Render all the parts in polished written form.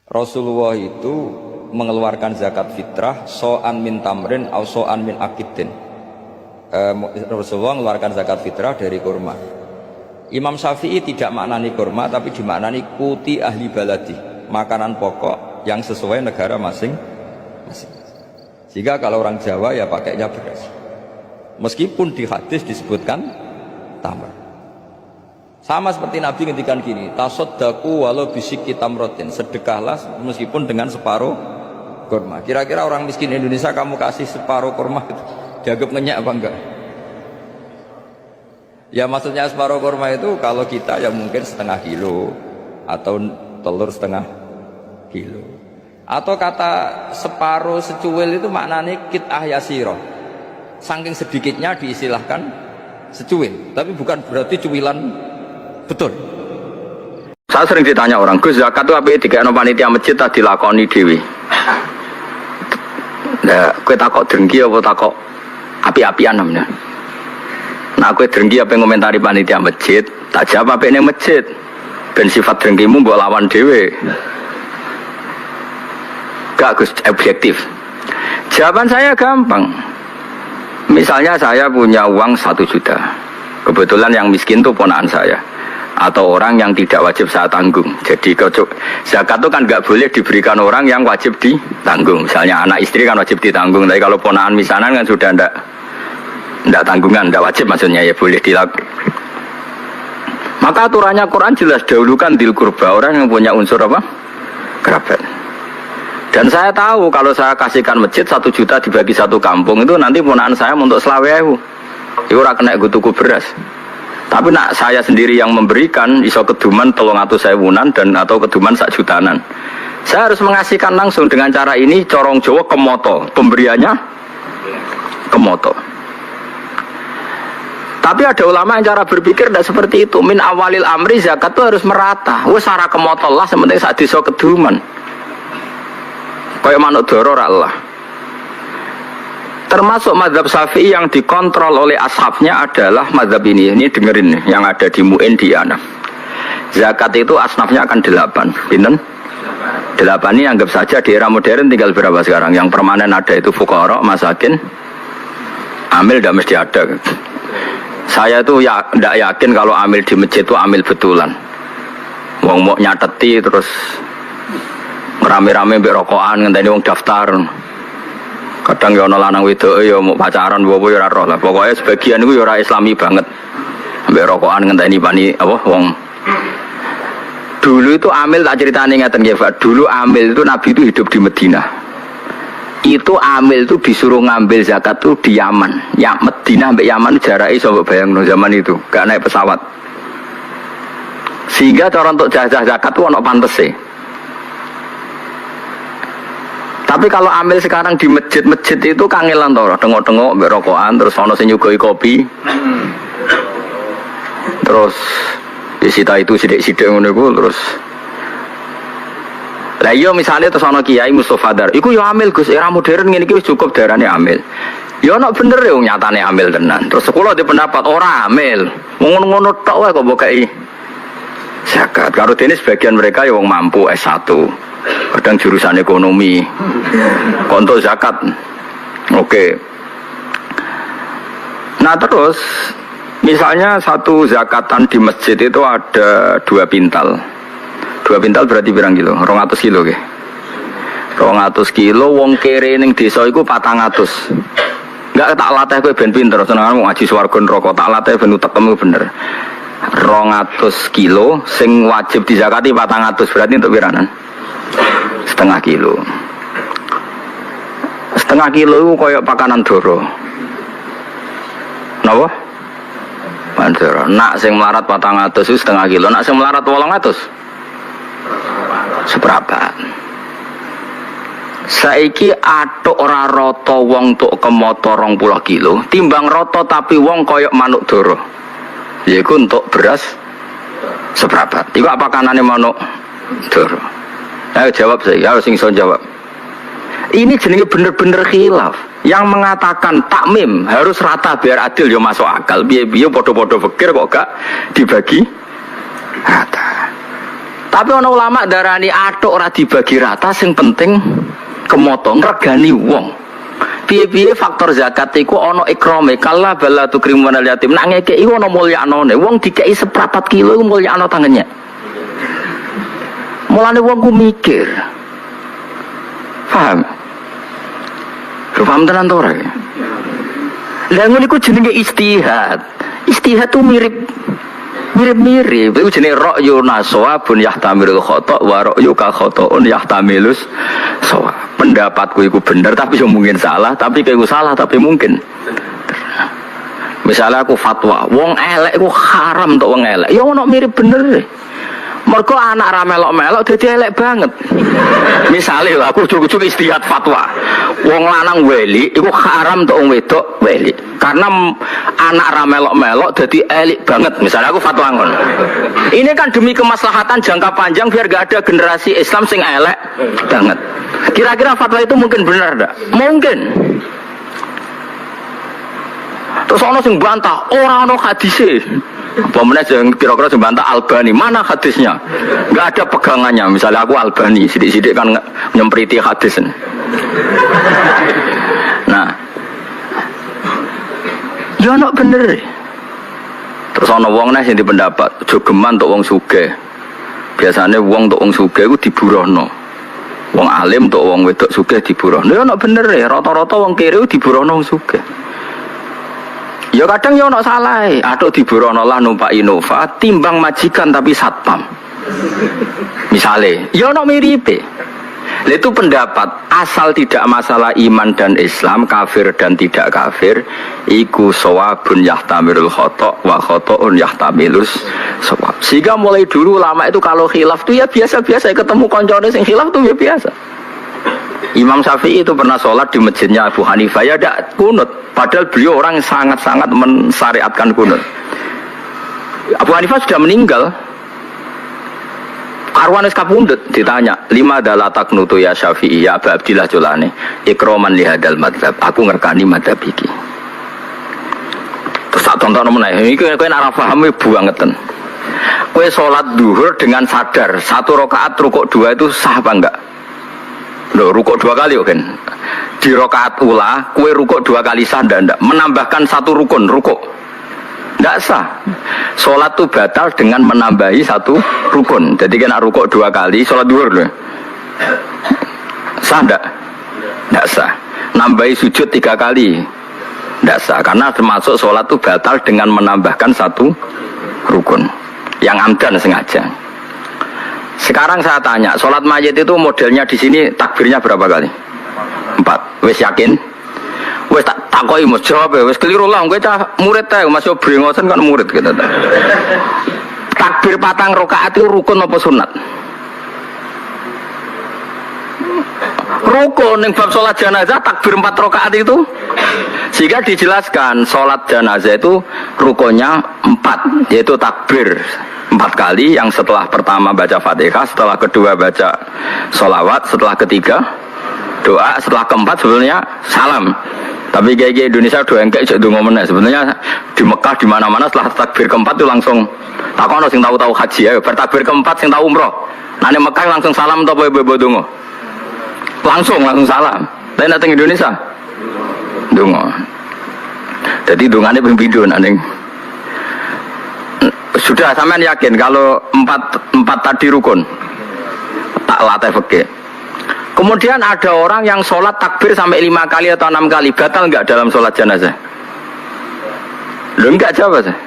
Rasulullah itu mengeluarkan zakat fitrah so'an min tamrin atau so'an min akidin. Rasulullah mengeluarkan zakat fitrah dari kurma. Imam Syafi'i tidak maknani kurma, tapi dimaknani kuti ahli baladi, makanan pokok yang sesuai negara masing-masing. Jika kalau orang Jawa ya pakainya beras, meskipun di hadis disebutkan tamar. Sama seperti Nabi ngendikan gini, tasaddaku walau bisiki tamrotin, sedekahlah meskipun dengan separuh kurma. Kira-kira orang miskin Indonesia kamu kasih separuh kurma itu dianggap ngenyak apa enggak? Ya maksudnya separuh kurma itu kalau kita ya mungkin setengah kilo atau telur setengah kilo. Atau kata separuh secuil itu maknanya kit'ah yasiro, saking sedikitnya diistilahkan secuil, tapi bukan berarti cuilan betul. Saya sering ditanya orang, Gus, zakat itu apa dikene panitia masjid tak dilakoni dhewe. Nah, kowe takok drengki apa takok api-apian namanya. Nah, kowe drengki apa ngomentari panitia masjid, tak jawab apa ning masjid. Ben sifat drengkimu mbok lawan dhewe. Gak Gus, objektif. Jawaban saya gampang. Misalnya saya punya uang 1 juta. Kebetulan yang miskin itu ponakan saya, atau orang yang tidak wajib saya tanggung. Jadi zakat itu kan nggak boleh diberikan orang yang wajib ditanggung. Misalnya anak istri kan wajib ditanggung, tapi kalau ponakan misanan kan sudah ndak tanggungan, ndak wajib maksudnya, ya boleh dilakukan. Maka aturannya Quran jelas, dahulukan dil kurba, orang yang punya unsur apa? Kerabat. Dan saya tahu kalau saya kasihkan masjid 1 juta dibagi 1 kampung itu nanti ponakan saya untuk selawehu. Itu ora kena tuku beras. Tapi nak saya sendiri yang memberikan iso keduman 300.000-an dan atau keduman 1 jutaan. Saya harus mengasihkan langsung dengan cara ini, corong Jawa kemoto, pemberiannya kemoto. Tapi ada ulama yang cara berpikir tidak seperti itu. Min awalil amri zakat itu harus merata. Wes ora kemoto lah, sementing sak desa keduman. Kayak manuk doro Allah. Termasuk mazhab Syafi'i yang dikontrol oleh ashabnya adalah mazhab ini. Ini dengerin nih, yang ada di Mu'in di Ana. Zakat itu asnafnya akan 8. Pinten? 8 ini anggap saja di era modern tinggal berapa sekarang? Yang permanen ada itu fuqara, masakin, amil tidak mesti ada. Saya itu ya tidak yakin kalau amil di masjid itu amil betulan. Wong mau nyateti terus rame-rame mbek rokokan ngenteni wong daftar. Kadang ya ana lanang wedok ya mau pacaran apa ya ora roh lah. Pokoke sebagian iku ya ora islami banget. Mbek rokokan ngenteni pani apa wong. Dulu itu amil tak ceritani ngeten nggih, Pak. Dulu amil itu Nabi itu hidup di Madinah. Itu amil itu disuruh ngambil zakat tuh di Yaman. Ya Madinah mbek Yaman jarake iso mbok bayangno zaman itu, gak naik pesawat. Sehingga cara untuk jajah zakat tuh ono pantese. Tapi kalau ambil sekarang di masjid-masjid itu kangelan toh, tengok-tengok mbek rokokan terus ono sing nyugoi kopi. Terus disita itu sidik-sidik ngono iku terus. Lah iya misalnya terus ono kiai Mustofa Dar, iku yo amil Gus, era modern ngene iki wis cukup darane amil. Ya ono bener ya nyatane amil tenan. Terus sekolah di pendapat ora amil. Ngono-ngono tok wae kok mbok kei zakat. Karo dene sebagian mereka ya wong mampu S1. Kadang jurusan ekonomi konto zakat. Oke. Nah terus misalnya satu zakatan di masjid itu ada 2 pintal. 2 pintal berarti berang kilo? 200 kilo ke? 200 kilo wong kere ning desa iku 400. Enggak tak latih kowe ben pinter senenganmu ngaji swarga neraka, tak latih ben utekmu bener. 200 kilo sing wajib dizakati 400 berarti untuk piranan? Setengah kilo. Setengah kilo itu kayak pakanan doro. Napa? Mandoro. Nak sing melarat 400 itu setengah kilo. Nak sing melarat 800 seprapat. Saiki atuk ora rata wong tuk kemoto 20 kilo, timbang rata tapi wong koyok manuk doro. Yaiku untuk beras seprapat. Iku apa kanane manuk doro? Ayo jawab saya, harus iso jawab. Ini jenenge bener-bener khilaf. Yang mengatakan takmim harus rata biar adil yo masuk akal. Biye-biye podo-podo fikir kok gak dibagi rata. Tapi ana ulama darani athuk ora dibagi rata, sing penting kemotong regani wong. Piye-piye faktor zakat iku ana ikrame, kala bala tukrimun al yatim. Nak ngekeki ana mulyanane, wong dikeki seprapat kilo iku mulyakno tangannya. Mulane wong ku mikir. Paham? Paham tenan to ora? Lah ngono iku jenenge istihad. Istihad tuh mirip-mirip. Itu jenenge ra'yu nasawabun yahtamilul khata' wa ra'yu ka khata'un yahtamilus shawab. Pendapatku iku bener tapi yo mungkin salah, tapi kaya salah tapi mungkin. Misalnya aku fatwa, wong elek iku haram untuk wong elek. Ya ono mirip bener. Mergo anak ra melok-melok dadi elek banget. Misalnya aku ujug-ujug istihad fatwa. Wong lanang weli iku haram untuk wong wedok weli. Karena anak ra melok-melok dadi elek banget. Misalnya aku fatwa ngono. Ini kan demi kemaslahatan jangka panjang biar gak ada generasi Islam sing elek banget. Kira-kira fatwa itu mungkin benar enggak? Mungkin. Terus ono sing bantah, ora ono hadise. Apa meneh sing kira-kira sing bantah Albani, mana hadisnya? Enggak ada pegangannya. Misalnya aku Albani, sidik-sidik kan nyempriti hadis. Nah. Ya ono bener. Terus ono wong neh sing dipendapat, jogeman untuk wong sugih. Biasane wong untuk wong sugih iku diburohno. Wong alim untuk wong wedok sugih diburohno. Ya ono bener ya, rata-rata wong kere diburohno wong sugih. Ya kadang ya ono salah, atuk diburono lah numpak Innova timbang majikan tapi satpam. Misale, ya ono miripe. Lah itu pendapat asal tidak masalah iman dan Islam, kafir dan tidak kafir, iku shawabun yahtamilul khata' wa khata'un yahtamilus shawab. Sehingga mulai dulu ulama itu kalau khilaf tuh ya biasa-biasa, ketemu koncone sing khilaf tuh ya biasa. Imam Syafi'i itu pernah sholat di masjidnya Abu Hanifah ya tidak kunut, padahal beliau orang yang sangat-sangat mensyariatkan kunut. Abu Hanifah sudah meninggal, karwan wis kapundhut, ditanya lima adalah taknutu ya Syafi'i ya Abu Abdillah Jolani ikroman lihadal madhab, aku ngerkani madhab iki. Terus tak tonton meneh, iki kowe nek ora paham buangeten. Kowe sholat duhur dengan sadar satu rakaat rukuk dua itu sah apa enggak? Loh, rukuk dua kali kan? Di rakaat ula, kue rukuk dua kali sah ndak? Menambahkan satu rukun, rukuk ndak sah. Sholat itu batal dengan menambahi satu rukun. Jadi kena rukuk dua kali, sholat duhur loh. Sah ndak? Ndak sah. Nambahi sujud tiga kali, ndak sah. Karena termasuk sholat itu batal dengan menambahkan satu rukun. Yang amdan sengaja. Sekarang saya tanya, sholat mayit itu modelnya di sini takbirnya berapa kali? 4. Wes yakin? Wes tak takoi mas jawab ya. Wes keliru lah. Gue cah murid teh masih beringosan kan murid kita. Takbir patang rakaat itu rukun apa sunat? Rukun yang bab sholat jenazah takbir 4 rakaat itu. Sehingga dijelaskan sholat jenazah itu rukunnya 4, yaitu takbir 4 kali, yang setelah pertama baca Fatihah, setelah kedua baca sholawat, setelah ketiga doa, setelah keempat sebenarnya salam. Tapi kayak Indonesia doa engkek jadi ngomongnya sebenarnya di Mekah di mana-mana setelah takbir keempat itu langsung takono sing tahu haji ya, bertakbir keempat sing tahu umroh. Nah di Mekah langsung salam atau bobo dongo. Langsung salam. Tapi datang Indonesia dongo. Jadi dongane pembidun aneh. Sudah sampean yakin kalau empat tadi rukun tak latih fikih. Kemudian ada orang yang sholat takbir sampai 5 kali atau 6 kali, batal enggak dalam sholat jenazah? Loh enggak jawab saya.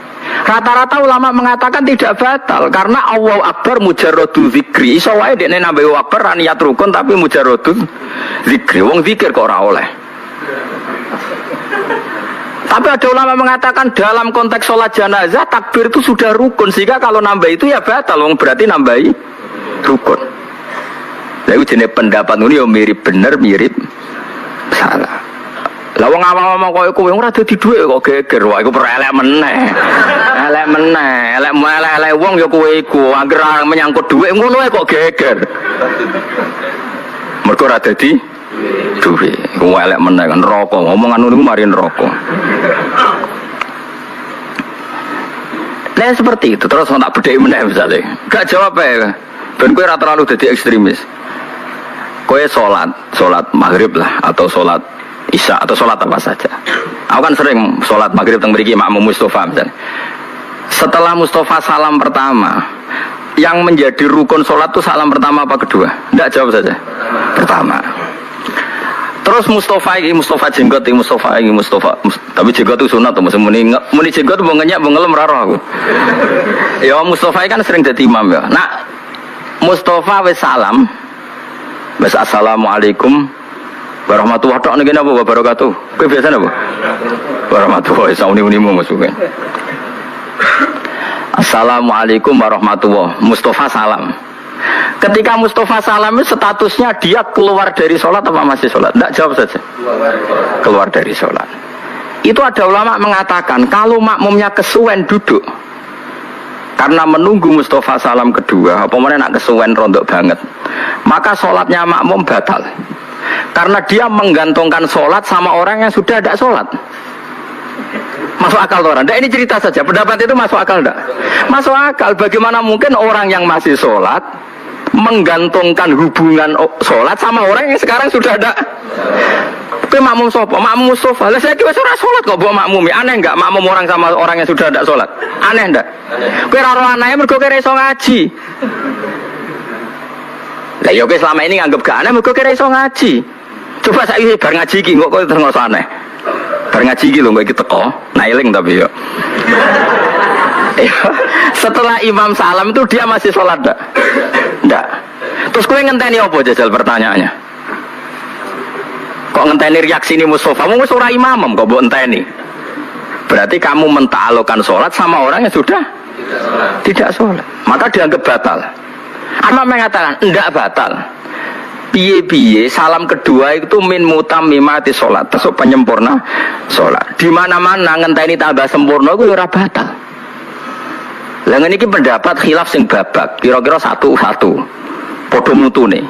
Rata-rata ulama mengatakan tidak batal karena Allahu Akbar mujarradu zikri. Iso wae dekne nambahi Allahu Akbar niat rukun tapi mujarradu zikri. Wong zikir kok ora oleh. Tapi ada ulama mengatakan dalam konteks sholat jenazah takbir itu sudah rukun, sehingga kalau nambah itu ya batal, berarti nambahi rukun. Lalu jenis pendapat ini ya mirip bener mirip salah. Lah wong awam-awam kowe ora dadi dhuwit kok geger, wah iku perelek meneh. Elek wong ya kowe iku anggere menyangkut dhuwit ngono kok geger. Mergo ora dadi duwe, ku elek meneh kan neraka, ngomongan niku mari neraka. Nah seperti itu terus tak bedheki meneh misale. Gak jawab ya. Ben kowe ora terlalu dadi ekstremis. Kowe salat maghrib lah atau salat isya atau salat apa saja. Aku kan sering salat maghrib teng mriki makmum Mustafa misalnya. Setelah Mustafa salam pertama, yang menjadi rukun salat itu salam pertama apa kedua? Enggak, jawab saja. Pertama. Terus Mustafa jenggot, tapi jenggot itu sunat tuh, muni jenggot mau ngenyak mau ngelem raro aku. Ya Mustafa kan sering jadi imam ya. Nah Mustafa wis salam, wis assalamualaikum warahmatullahi wabarakatuh. Kowe biasa napa? Warahmatullahi sauni-unimu masukin. Assalamualaikum warahmatullahi. Mustafa salam. Ketika Mustafa salam statusnya dia keluar dari sholat apa masih sholat? Tidak, jawab saja. Keluar dari sholat. Itu ada ulama mengatakan kalau makmumnya kesuwen duduk karena menunggu Mustafa salam kedua, apa mana nak kesuwen rondok banget, maka sholatnya makmum batal. Karena dia menggantungkan sholat sama orang yang sudah tidak sholat. Masuk akal orang? Nah, ini cerita saja. Pendapat itu masuk akal enggak? Masuk akal. Bagaimana mungkin orang yang masih sholat menggantungkan hubungan sholat sama orang yang sekarang sudah ada? Ke makmum sopo, makmum Mustafa. Lah saya kira ora sholat kok mbok makmumi. Aneh enggak makmum orang sama orang yang sudah ada sholat? Aneh enggak? Kowe ora ora aneh mergo kowe iso ngaji. Lah yo kowe selama ini nganggep gak aneh mergo kowe iso ngaji. Coba saiki bar ngaji iki kok kowe terus aneh. Bar ngaji iki lho mbok iki teko, nailing tapi yo. Setelah imam salam itu dia masih sholat enggak? Enggak. Terus kowe ngenteni apa jajal pertanyaannya? Kok ngenteni reaksi ini Mustafa? Mau ora imam kok mbok enteni. Berarti kamu menta'allukan sholat sama orang yang sudah tidak sholat. Maka dianggap batal. Amma mengatakan enggak batal. Piye-piye salam kedua itu min mutammimati sholat, termasuk penyempurna sholat. Di mana-mana ngenteni tambah sempurna itu ora batal. Lah ngene iki pendapat khilaf sing babak, kira-kira satu padha mutune.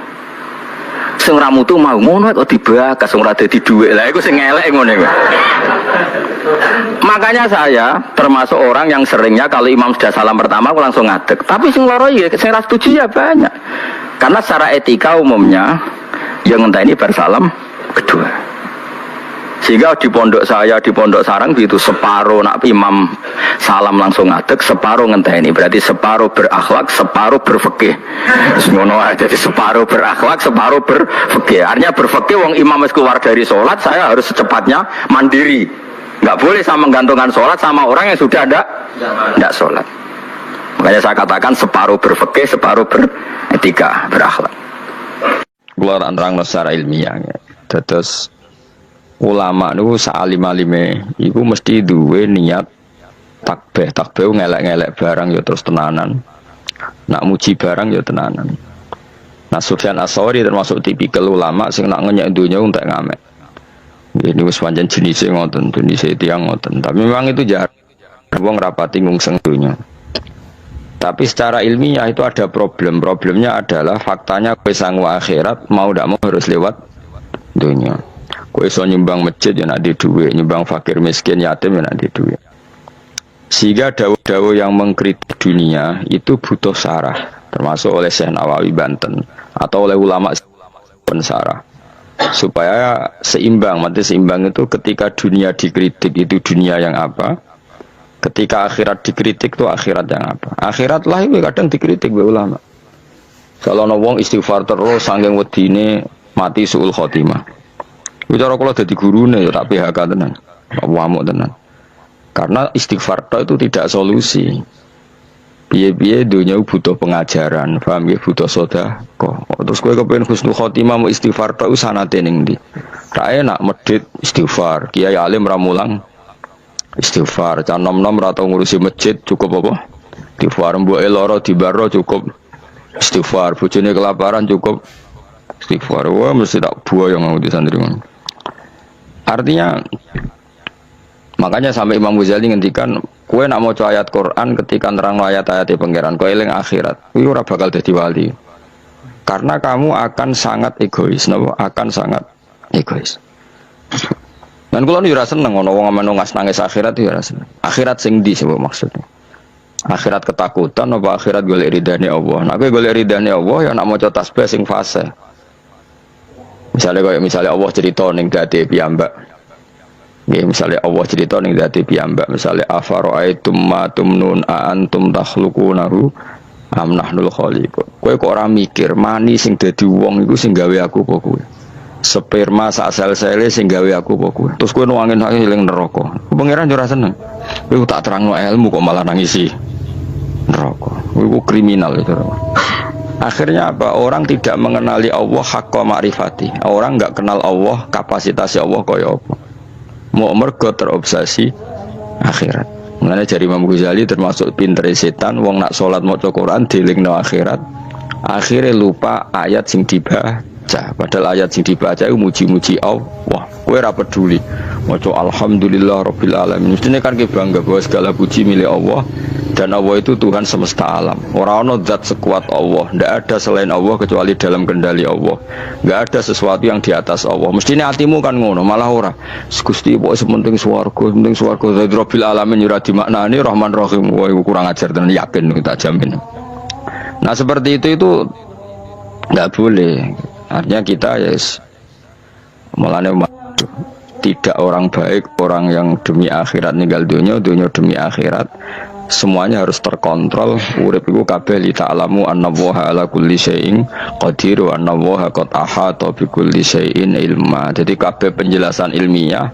Sing ora mutu mau ngono kok dibakas sing ora dadi dhuwit. Lah iku sing elek ngono iku. Makanya saya termasuk orang yang seringnya kalau imam sudah salam pertama aku langsung ngadeg. Tapi sing loro ya sing ra setuju ya banyak. Karena secara etika umumnya yang ngenteni bar salam kedua. Sehingga di pondok saya, di pondok sarang gitu separuh nak imam salam langsung ngadeg, separuh ngenteni. Berarti separuh berakhlak, separuh berfikih. Ngono aja, jadi separuh berakhlak, separuh berfikih. Artinya berfikih wong imam wis keluar dari sholat, saya harus secepatnya mandiri. Enggak boleh sama menggantungkan sholat sama orang yang sudah tidak sholat. Makanya saya katakan separuh berfikih, separuh beretika, berakhlak. Keluar antara secara ilmiah. Terus ulama niku saalim-alime iku mesti duwe niat takbih ngelek-ngelek barang ya terus tenanan. Nak muji barang ya tenanan. Nah Sufyan Ats-Tsauri termasuk tipikal ulama sing nak ngenyek dunya untuk ngamek. Ini wis pancen jenise ngoten, jenise tiyang ngoten. Tapi memang itu jarang wong rapati ngungseng dunya. Tapi secara ilmiah itu ada problem. Problemnya adalah faktanya kowe sangu akhirat mau ndak mau harus lewat dunya. Kowe iso nyumbang masjid ya nak di duit, nyumbang fakir miskin yatim ya nak di duit. Sehingga dawuh-dawuh yang mengkritik dunia itu butuh sarah, termasuk oleh Syekh Nawawi Banten atau oleh ulama pun sarah. Supaya seimbang, mati seimbang itu ketika dunia dikritik itu dunia yang apa? Ketika akhirat dikritik itu akhirat yang apa? Akhirat lah itu kadang dikritik oleh ulama. Kalau wong istighfar terus saking wedine mati suul khotimah. Bicara kalau jadi gurune ya tak PHK tenan, wamuk tenan. Karena istighfar itu tidak solusi. Piye-piye dunia butuh pengajaran, paham ya, butuh sedekah. Terus kowe kepengin husnul khotimah mau istighfar itu sanate ning ndi? Ra enak medhit istighfar, kiai alim ra mulang istighfar, can nom-nom ra tau ngurusi masjid cukup apa? Istighfar mbuke lara dibaro cukup istighfar, bojone kelaparan cukup istighfar. Wah mesti tak buaya yang di santri. Artinya makanya sampai Imam Ghazali ngendikan kowe nak maca ayat Quran ketika nerang ayat-ayat pangeran kowe eling akhirat kowe ora bakal dadi wali karena kamu akan sangat egois akan sangat egois. Dan kula nu ora seneng ana wong nangis akhirat ya ora seneng. Akhirat sing ndi sing maksudnya? Akhirat ketakutan apa akhirat golek ridane Allah? Nek golek ridane Allah ya nak maca tasbih sing fase. Misalnya Allah cerita ning dadi piyambak. Nggih, misalnya Allah cerita ning dadi piyambak, misalnya afara'aitum ma tumnun a antum takhluqunahu am nahnul khaliqun. Kowe kok ora mikir mani sing dadi wong iku sing gawe aku apa kowe? Sperma sak sel-sele sing gawe aku apa kowe? Terus kowe nuangin hak eling neraka. Pangeran ora seneng. Kowe tak terangno ilmu kok malah nangisi neraka. Kowe kriminal itu. Akhirnya apa? Orang tidak mengenali Allah haqqa ma'rifati. Orang enggak kenal Allah, kapasitasnya Allah kaya apa. Mau mergo terobsesi akhirat. Mulane jari Imam Ghazali termasuk pintere setan wong nak salat maca Quran dilingno akhirat. Akhirnya lupa ayat sing dibaca. Padahal ayat sing dibaca itu muji-muji Allah. Kowe ora peduli. Maca alhamdulillah rabbil alamin. Mestine kan ki bangga bahwa segala puji milik Allah dan Allah itu Tuhan semesta alam. Ora ono zat sekuat Allah. Tidak ada selain Allah kecuali dalam kendali Allah. Enggak ada sesuatu yang di atas Allah. Mestine hatimu kan ngono, malah ora. Gusti pokoke sementing swarga, zat rabbil alamin ora dimaknani Rahman Rahim. Wah, kurang ajar tenan yakin tak jamin. Nah, seperti itu enggak boleh. Artinya kita mulane tidak orang baik, orang yang demi akhirat ninggal dunia demi akhirat. Semuanya harus terkontrol. Urip iku kabeh li ta'lamu annallaha ala kulli syai'in qadir wa annallaha qad ahata bi kulli syai'in ilma. Jadi kabeh penjelasan ilmiah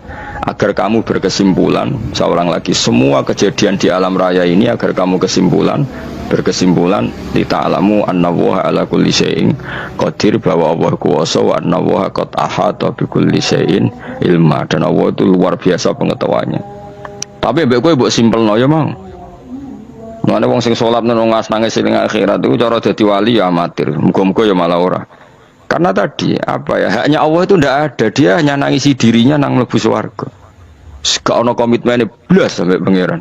agar kamu berkesimpulan, seorang lagi semua kejadian di alam raya ini agar kamu berkesimpulan li ta'lamu annallaha ala kulli syai'in qadir, bahwa Allah kuwasa wa annallaha qad ahata bi kulli syai'in ilma, dan Allah itu luar biasa pengetahuannya. Tapi mbek kowe mbok simpelno ya mau. Mana wong sing sholat nangis ning akhirat itu cara dadi wali ya amatir. Muga-muga ya malah ora. Karena tadi apa ya, haknya Allah itu ndak ada. Dia hanya nangisi dirinya nang mlebu swarga. Gak ono komitmene blas sampai pangeran.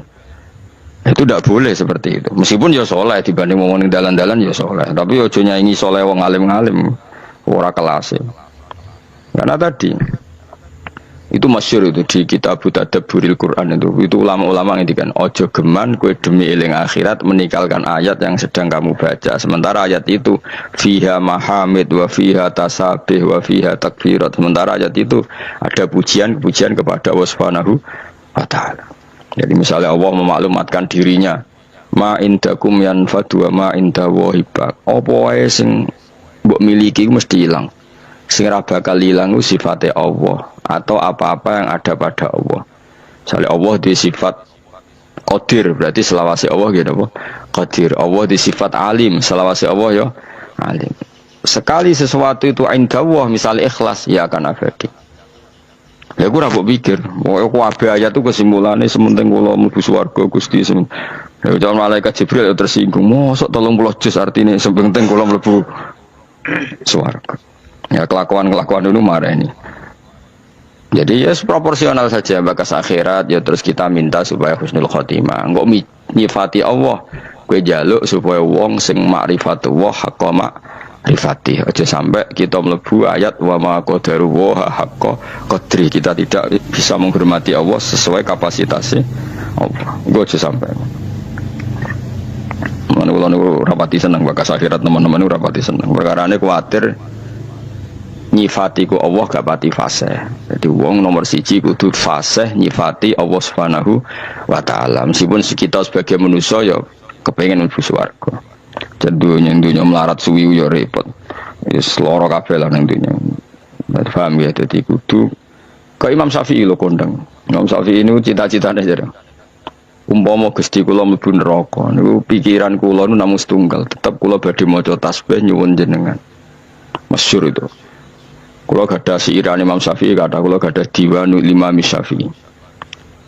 Itu ndak boleh seperti itu. Meskipun ya saleh dibanding wong ning dalan-dalan ya saleh, tapi ya aja nyaingi saleh wong alim-alim. Ora kelas. Karena tadi itu masyhur itu di kitab Tadabburil Quran itu ulama-ulama ngendikan ojo geman kue demi eling akhirat meninggalkan ayat yang sedang kamu baca, sementara ayat itu fiha mahamid wa fiha tasabih wa fiha takbirat, sementara ayat itu ada pujian-pujian kepada Allah Subhanahu wa taala. Jadi misalnya Allah memaklumatkan dirinya ma indakum yanfadu wa ma inda wahibak, apa wae sing mbok miliki mesti hilang, sing ora bakal hilang sifatnya Allah atau apa-apa yang ada pada Allah. Misalnya Allah di sifat qadir, berarti selawase Allah gitu apa? Qadir. Allah di sifat alim, selawase Allah ya alim. Sekali sesuatu itu inda Allah, misalnya ikhlas, ya akan abadi. Ya aku ora mbok pikir, aku kabeh ayat itu kesimpulannya sementing kula mlebu swarga Gusti semen. Ya jangan malaikat Jibril tersinggung, mosok 30 juz artine sementing kula mlebu swarga. Ya kelakuan dulu marah ini. Jadi ya proporsional saja bakas akhirat ya, terus kita minta supaya husnul khotimah. Engko nyifati Allah, kowe njaluk supaya wong sing ma'rifatullah haqqa ma'rifati. Aja sampai kita mlebu ayat wa ma qadarullaha haqqa qadri, kita tidak bisa menghormati Allah sesuai kapasitasnya Allah. Engko aja sampai. Mana kula niku rapati seneng bakas akhirat, teman-teman niku rapati seneng. Perkarane kuwatir nyifati ku Allah gak pati fasih. Jadi wong nomor siji kudu fasih nyifati Allah Subhanahu wa taala. Meskipun kita sebagai manusia ya kepengin mlebu swarga. Dunya melarat suwi ya repot. Wis lara kabeh lah ning dunya. Paham ya, dadi kudu ke Imam Syafi'i lho kondang. Imam Syafi'i ini cita-citane jare. Umpama Gusti kula mlebu neraka niku pikiran kula nu namung setunggal, tetep kula badhe maca tasbih nyuwun jenengan. Masyhur itu. Kalau gada siiran Imam Syafi'i, kata kalau gada Diwanul Imam Syafi'i.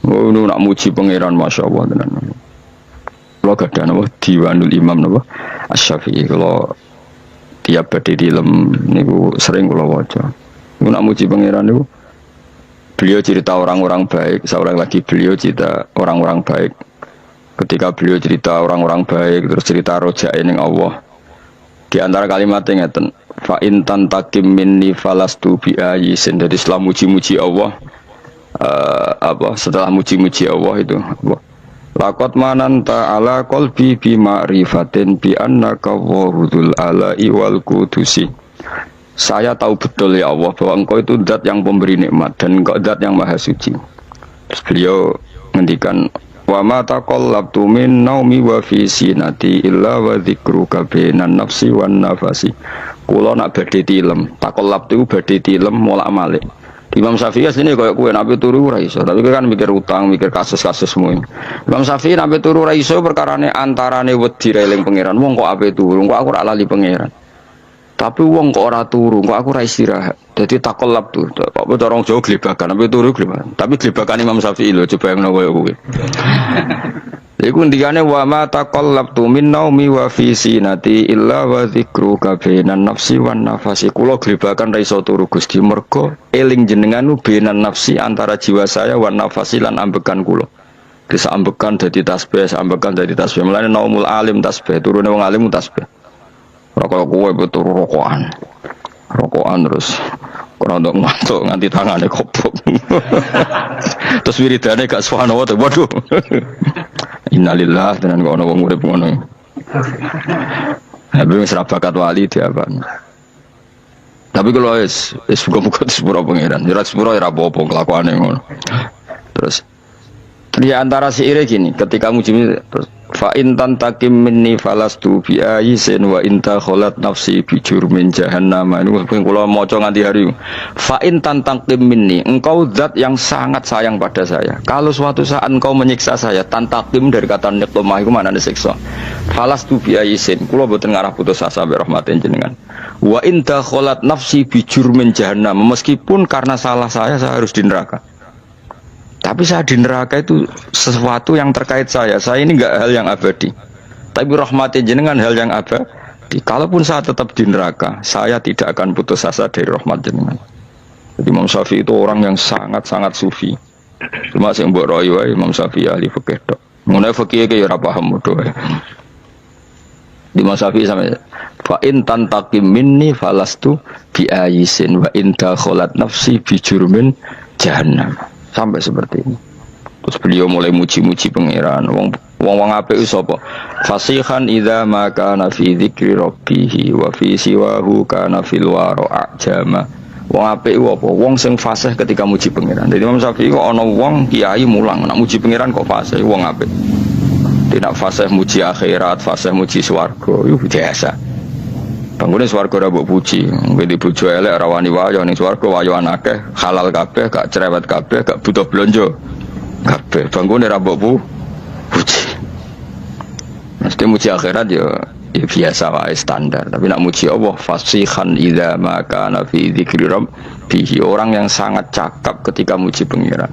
Oh, nu nak muji pangeran, masya Allah tenan. Kalau gada nama Diwanul Imam nama Syafi'i. Kalau tiap berdiri lem, niku sering kalau wajah. Nu nak muji pangeran niku. Beliau cerita orang-orang baik, seorang lagi beliau cerita orang-orang baik. Ketika beliau cerita orang-orang baik, terus cerita rojae ning Allah. Di antara kalimat yang ngeten, fa intan takim minni falastu bi ayisin. Jadi setelah muji-muji Allah, setelah muji-muji Allah itu Laqad mananta ala qalbi bi ma'rifatin bi annaka wahudul ala'i wal qudusi. Saya tahu betul ya Allah bahwa engkau itu zat yang pemberi nikmat dan engkau zat yang maha suci. Terus beliau ngendikan wa ma taqallabtu min naumi wa fi sinati illa wa dzikruka bainan nafsi wan nafasi. Kula nak badhe tilem, taqallabtu badhe tilem molak-malik. Imam Syafi'i asline koyo kowe nek turu ora iso, tapi kan mikir utang, mikir kasus-kasus semua. Imam Syafi'i nek turu ora iso perkarane antarane wedi eling pangeran. Wong kok ape turu, kok aku ora lali pangeran. Tapi wong kok ora turu, kok aku ora istirahat. Dadi takollab tuh. Kok orang Jawa glebakan, ape turu glebakan. Tapi glebakan Imam Syafi'i lho, coba yang koyo kowe. Iku ndikane wa ma taqallabtu min naumi wa fi sinati illa wa dzikruka bainan nafsi wan nafasi. Kula glebakan ra iso turu Gusti mergo eling jenengan bainan nafsi antara jiwa saya wan nafasi lan ambekan kula. Bisa ambekan dadi tasbih, ambekan dadi tasbih. Mulane naumul alim tasbih, turune wong alim tasbih. Ora kaya kowe turu rokokan. Rokokan terus ora ndok ngantuk nganti tangane koplok. Terus wiridane gak subhanallah, waduh. Innalillah tenan kok ana wong urip ngono. Tapi wis ra bakat wali diapan. Tapi kalau wis muga-muga sepuro pangeran, ora sepuro ora apa-apa kelakuane ngono. Terus di antara syair gini, ketika muji terus fa in tantakim minni falastu bi ayisin wa inta kholat nafsi bi jurmin jahannam. Ini kula maca nganti hari. Fa in tantakim minni, engkau zat yang sangat sayang pada saya. Kalau suatu saat engkau menyiksa saya, tantakim dari kata niqmah iku maknane siksa. Falastu bi ayisin, kula boten ngarah putus asa be rahmatin jenengan. Wa inta kholat nafsi bi jurmin jahannam, meskipun karena salah saya harus di neraka. Tapi saya di neraka itu sesuatu yang terkait saya. Saya ini enggak hal yang abadi. Tapi rahmati jenengan hal yang abadi. Kalaupun saya tetap di neraka, saya tidak akan putus asa dari rahmat jenengan. Jadi Imam Syafi'i itu orang yang sangat-sangat sufi. Cuma sing mbok royo wae Imam Syafi'i ahli fikih tok. Mengenai fikih iki ya ora paham mudo wae. Di Imam Syafi'i sampe fa in tantaqim minni falastu bi ayisin wa in dakhalat nafsi bi jurmin jahannam. Sampai seperti ini. Terus beliau mulai muji-muji pangeran. Wong apik sapa? Fasihan idza ma kana fi dzikri rabbih wa fi siwahu kana fil wara ajama. Wong apik apa? Wong sing fasih ketika muji pangeran. Jadi Imam Syafi'i kok ana wong kiai mulang nak muji pangeran kok fasih wong apik. Tidak fasih muji akhirat, fasih muji swarga, itu biasa. Bangunnya swarga ora mbok puji, ngene bojo elek ora wani wayo ning swarga wayoan akeh, halal kabeh, gak cerewet kabeh, gak butuh blonjo. Kabeh bangunnya ora mbok puji. Mesti muji akhirat ya biasa wae standar, tapi nak muji Allah fasihan idza ma kana fi dzikri rabbih, orang yang sangat cakap ketika muji pangeran.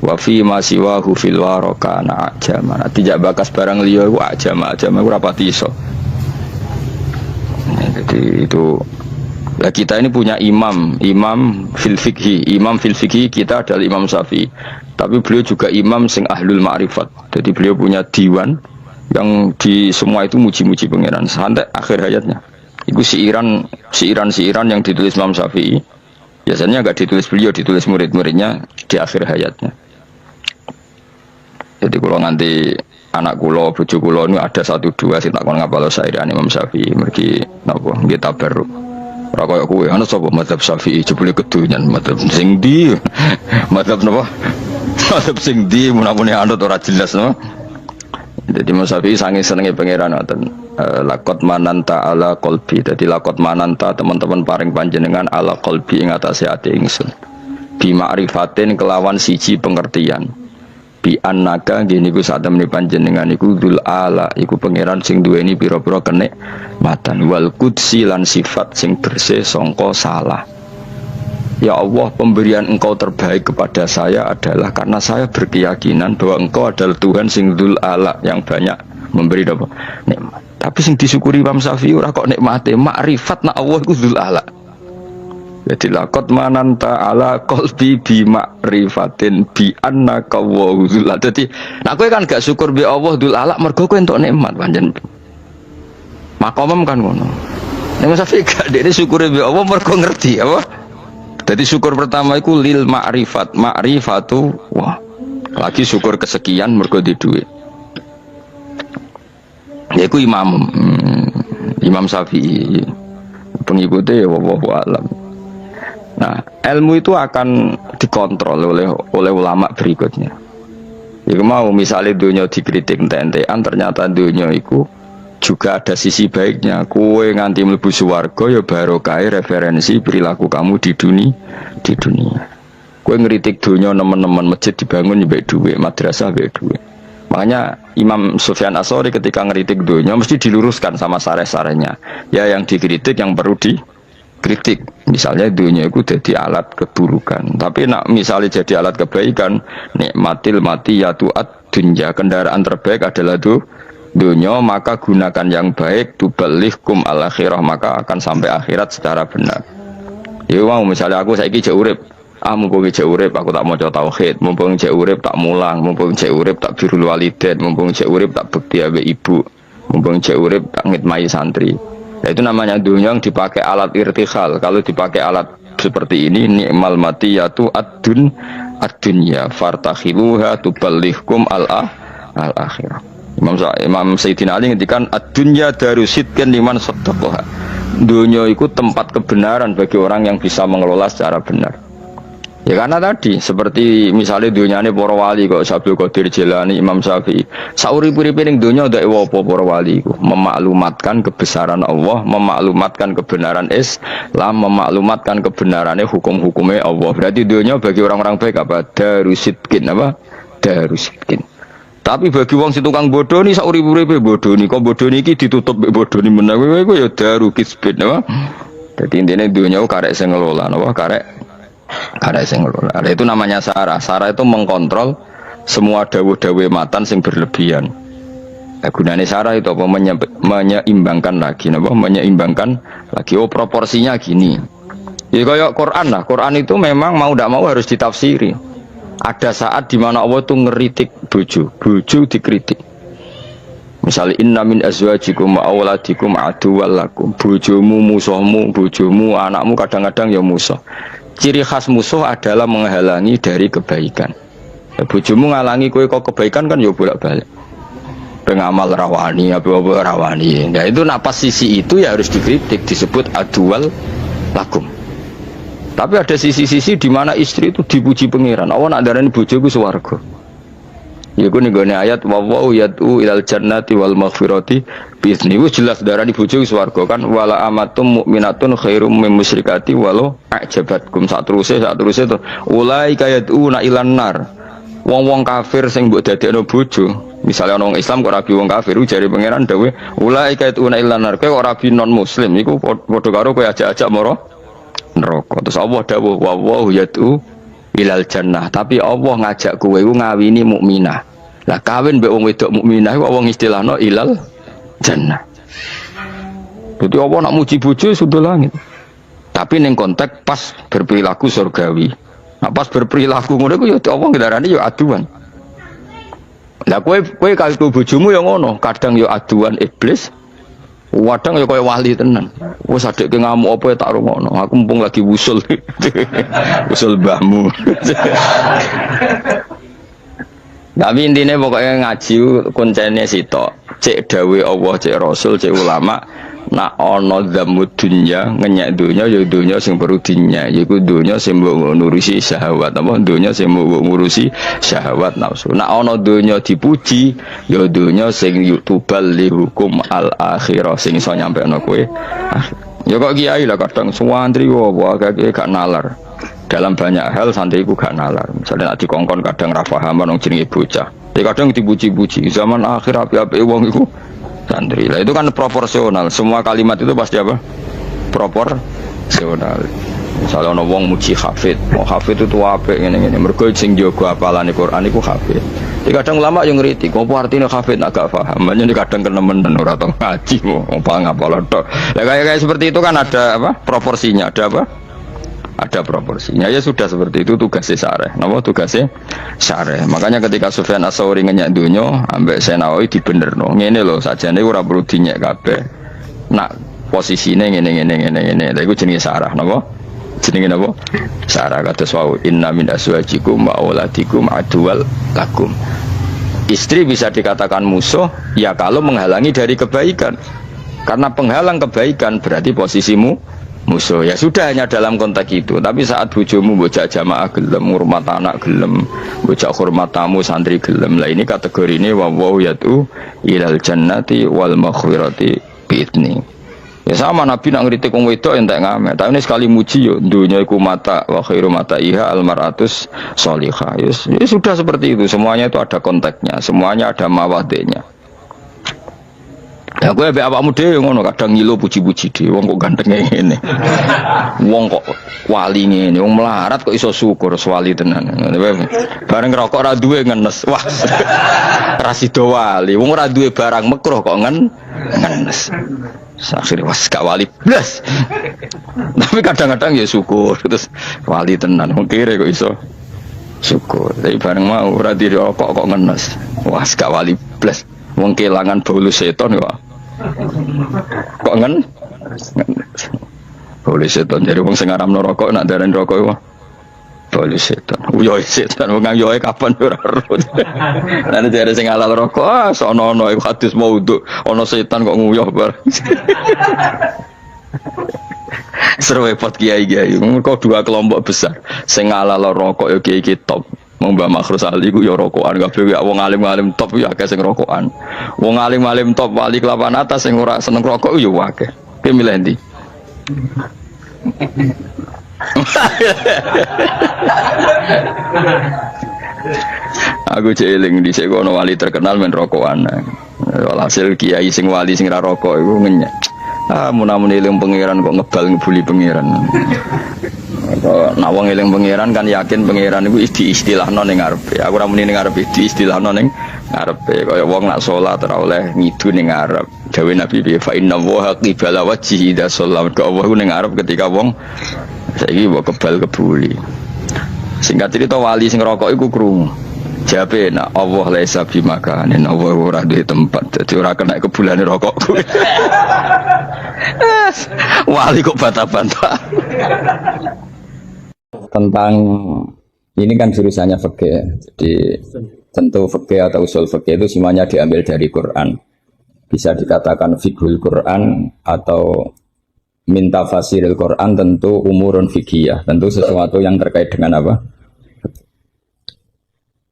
Wa fi ma siwahu fil warakana ajama. Tidak bakas barang liya iku ajama ora pati iso. Jadi itu ya kita ini punya imam fil fikhi kita adalah Imam Syafi'i, tapi beliau juga imam sing ahlul ma'rifat. Jadi beliau punya diwan yang di semua itu muji-muji pangeran sampai akhir hayatnya. Itu siiran yang ditulis Imam Syafi'i biasanya enggak ditulis beliau, ditulis murid-muridnya di akhir hayatnya. Jadi kalau nanti anak kula, bojo kula ini ada 1-2 sing tak kon ngapal sairan Imam Syafi'i mergi napa nggih tabarruk. Ora kaya kowe ana sapa mazhab Syafi'i jebule kedonyan mazhab sing ndi? Mazhab napa? Mazhab sing ndi menapune anut ora jelas no. Jadi Imam Syafi'i saking senenge pangeran ngoten. Laqad mananta ala qalbi. Dadi laqad mananta teman-teman paring panjenengan ala qalbi ing atase ati ingsun. Bi ma'rifatin kelawan siji pengertian. Bi annaka gini ku saat temani panjenengan iku dzul ala iku pangeran sing duweni pira-pira kenikmatan wal qudsi lan sifat sing bersih sangka salah. Ya Allah, pemberian engkau terbaik kepada saya adalah karena saya berkeyakinan bahwa engkau adalah Tuhan sing dzul ala yang banyak memberi apa nikmat. Tapi sing disyukuri Imam Syafi'i ora kok nikmate, makrifat nak Allah iku dzul ala. Jadi laqad mananta ala qalbi bi ma'rifatin bi annaka wa dzul. Dadi nek kowe kan gak syukur be Allah dzul ala mergo kowe entuk nikmat pancen. Makomem kan ngono. Nek Syafi'i gak dekne syukure be Allah mergo ngerti apa? Jadi syukur pertama iku lil ma'rifat, ma'rifatu wah. Lagi syukur kesekian mergo di duit. Yaiku Imam Syafi'i. Pengikutnya ya wallahu alam. Nah, ilmu itu akan dikontrol oleh ulama berikutnya. Iku mau misalnya dunia dikritik ente-entean, ternyata dunia itu juga ada sisi baiknya. Kue nganti mlebu swarga ya barokah referensi perilaku kamu di dunia. Kue ngeritik dunia teman-teman masjid dibangun ya baik duit, madrasah baik duit. Makanya Imam Sufyan Ats-Tsauri ketika ngeritik dunia mesti diluruskan sama sareh-sarehnya. Ya yang dikritik yang perlu dikritik. Misalnya dunia itu jadi alat keburukan. Tapi nak misalnya jadi alat kebaikan, nikmatil matiyatu ad-dunya, kendaraan terbaik adalah dunia, maka gunakan yang baik, tuballighkum al-akhirah, maka akan sampai akhirat secara benar. Ya mau misalnya aku saiki jek urip, mumpung jek urip aku tak maca tauhid, mumpung jek urip tak mulang, mumpung jek urip tak birrul walidain, mumpung jek urip tak bekti ambek ibu, mumpung jek urip tak ngitmai santri. Nah, itu namanya dunia yang dipakai alat irtikhal. Kalau dipakai alat seperti ini, ni'mal matiyatu ad-dunya fartakhiluha tuballighkum al-akhirah. Imam Sayyidina Ali ngendikan ad-dunya darusidkan liman saddaqaha. Dunia itu tempat kebenaran bagi orang yang bisa mengelola secara benar. Ya karena tadi seperti misalnya dunyane para wali kok Abdul Qadir Jilani, Imam Syafi'i. Sauri-uripe ning dunya ndak apa para wali iku memaklumatkan kebesaran Allah, memaklumatkan kebenaran Islam, memaklumatkan kebenarannya hukum-hukumnya Allah. Berarti dunya bagi orang-orang baik apa? Darusidkin apa? Darusidkin. Tapi bagi wong si tukang bodoh ni sauri-uripe bodoh ni, kok bodoh niki ditutup bodoh ni menang kowe ya daru kisbin apa? Dadi intine dunya karek sing ngelola napa karek sing ngelola. Itu namanya sarah. Sarah itu mengkontrol semua dawuh-dawuh matan sing berlebihan. Nah, gunane sarah itu apa? Menyeimbangkan lagi napa? Menyeimbangkan lagi. Oh, proporsinya gini. Ya kayak Quran lah. Quran itu memang mau tidak mau harus ditafsiri. Ada saat di mana Allah itu ngeritik bojo dikritik. Misalnya inna min azwajikum wa auladikum aduwwal lakum. Bojomu musuhmu, bojomu anakmu kadang-kadang ya musuh. Ciri khas musuh adalah menghalangi dari kebaikan. Ya, bojomu ngalangi kowe kok kebaikan kan ya bolak-balik. Pengamal rawani apa rawani. Nah itu napas sisi itu ya harus dikritik, disebut aduwwal lakum. Tapi ada sisi-sisi di mana istri itu dipuji pangeran. Allah nak darani bojoku swarga. Iku ning gone ayat wa yad'u ilal jannati wal maghfirati biizni. Wis jelas darani bojoku swarga kan wala amatum mukminatun khairum min musyrikati walau ajabatkum sak teruse to. Ulaika yad'una ilan nar. Wong-wong kafir sing mbok dadekno bojo, misalnya ana wong Islam kok rabi wong kafir jare pangeran dawuh ulaika yad'una ilan nar. Kowe kok rabi non muslim iku padha karo kowe ajak-ajak mara neraka. Terus Allah dawuh wa yad'u ilal jannah, tapi Allah ngajak kowe iku ngawini mukminah. Lah kawin mbek wong wedok mukminah iku wong istilahno ilal jannah. Jadi Allah nak muji bojo sudah langit. Tapi ning konteks pas berperilaku surgawi. Nah pas berperilaku ngono iku ya Allah ngendarani ya aduan. Lah kowe karo bojomu ya ngono, kadang ya aduan iblis. Wadang ya kaya wali tenan. Wes adekke ngamuk apa ya tak rungokno. Aku mumpung lagi wusul. Wusul mbahmu. Tapi intinya pokoknya ngaji kuncene sitok. Cek dawe Allah, cek Rasul, cek ulama. Nak ana dzamud dunya, ngenyek dunya ya dunya sing perlu dinyek. Iku dunya sing mbok ngurusi syahwat apa dunya sing mbok ngurusi syahwat nafsu. Nak ana dunya dipuji, ya dunya sing yutubal li hukum al akhirah sing iso nyampekno kowe. Ya kok kiai lah kadang suwantri wae gak nalar. Dalam banyak hal santri ku gak nalar. Misalnya nak dikongkon kadang ra paham nang jenenge bocah. Tapi kadang dipuji-puji. Zaman akhir api-api wong iku santri lah itu kan proporsional. Semua kalimat itu pasti apa? Proporsional. Misalnya ono wong muji hafid, hafid itu apik ngene-ngene. Mergo sing jaga hafalane Quran iku hafid. Jadi kadang ulama yang ngritik, apa artinya hafid agak paham. Makanya kadang kenemen ora tau ngaji wong ngapal tok. Ya kayak seperti itu kan ada apa? Proporsinya, ada apa? Ada proporsinya. Ya sudah seperti itu tugasnya syareh. Napa tugasnya syareh. Makanya ketika Sufyan Ats-Tsauri ngenyek donya ambek Senawi dibenerno. Ngene lho, sajane ora perlu dinyek kabeh. Nak posisine ngene. Lha iku jenenge syarah napa? Jenenge napa? Syarah kados wau inna min azwajikum wa auladikum aduwal lakum. Istri bisa dikatakan musuh ya kalau menghalangi dari kebaikan. Karena penghalang kebaikan berarti posisimu musuh. Ya sudah hanya dalam konteks itu. Tapi saat bojomu bocah jamaah gelem, hormat anak gelem, bocah hormat tamu santri gelem. Lah ini kategori ini wa yatu ilal jannati wal maghfirati bi'idni. Ya sama Nabi nak ngritik wong wedok entek ngamet. Tapi ini sekali muji yo dunya iku mata wa khairu mataiha almaratus sholihah. Ya sudah seperti itu. Semuanya itu ada konteksnya, semuanya ada mawadenya. Ya gue be awakmu dhewe ngono kadang ngilo puji-puji dhewe wong kok ganteng ngene. Wong kok wali ngene, wong melarat kok iso syukur wali tenan. Bareng rokok ora duwe ngenes. Wah. Ra sida wali, wong ora duwe barang makruh kok ngenes. Akhirnya was gak wali blas. Tapi kadang-kadang ya syukur terus wali tenan wong kire kok iso syukur. Tapi bareng mau ora dirokok kok ngenes. Wah gak wali blas. Wong kelangan bau seton kok. Kok ngenes. Bau seton jadi wong sing ngaramno rokok nak darani rokok kok. Bau seton. Uyoe seton wong yoe kapan ora ero. Lan jare sing halal rokok sono-ono iku hadis maudhu. Ana setan kok nguyuh bar. Seru repot kiai-kiai. Kok dua kelompok besar. Sing halal rokok ya kiai top. Mbah Makhrus Ali ku ya rokokan kabeh wong alim-alim top ya akeh sing rokokan. Wong alim-alim top wali kelapan atas sing ora seneng rokok ya akeh. Ki milih ndi? Aku jeeling dhisik kono wali terkenal men rokokan. Walhasil kiai sing wali sing ra rokok iku ngenyek. Mun-mun eling pangeran kok ngebal ngebuli pangeran. Nah wong eling pangeran kan yakin pangeran iku istilahno ning ngarepe. Aku ora muni ning ngarepe istilahno ning ngarepe. Kaya wong nak salat ora oleh ngidu ning ngarep. Dawe Nabi fa inna wa qibala wajhi idza shollat. Ka Allah ning ngarep ketika wong saiki mbok kebal kebuli. Singkat cerita wali sing rokok iku krungu. Jabe nak Allah laisa bimakanin Allah ora duwe tempat. Dadi ora kena kebulane rokokku. Wali kok bantah-bantah. Tentang ini kan jurusannya fikih. Jadi tentu fikih atau usul fikih itu semuanya diambil dari Quran. Bisa dikatakan fiqhul Quran atau minta fasiril Quran tentu umurun fikih, tentu sesuatu yang terkait dengan apa?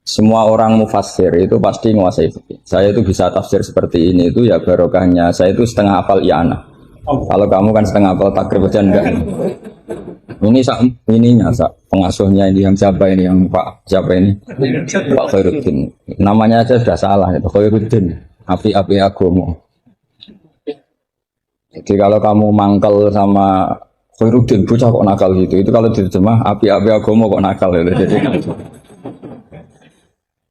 Semua orang mufassir itu pasti menguasai fikih. Saya itu bisa tafsir seperti ini itu ya barokahnya. Saya itu setengah hafal i'anah. Kalau kamu kan setengah hafal takrib aja enggak. Ininya pengasuhnya ini yang siapa ini yang Pak siapa ini? Pak Khairuddin. Namanya aja sudah salah itu Khairuddin. Api-api agomo. Jadi kalau kamu mangkel sama Khairuddin bocah kok nakal gitu. Itu kalau diterjemah api-api agomo kok nakal gitu. Jadi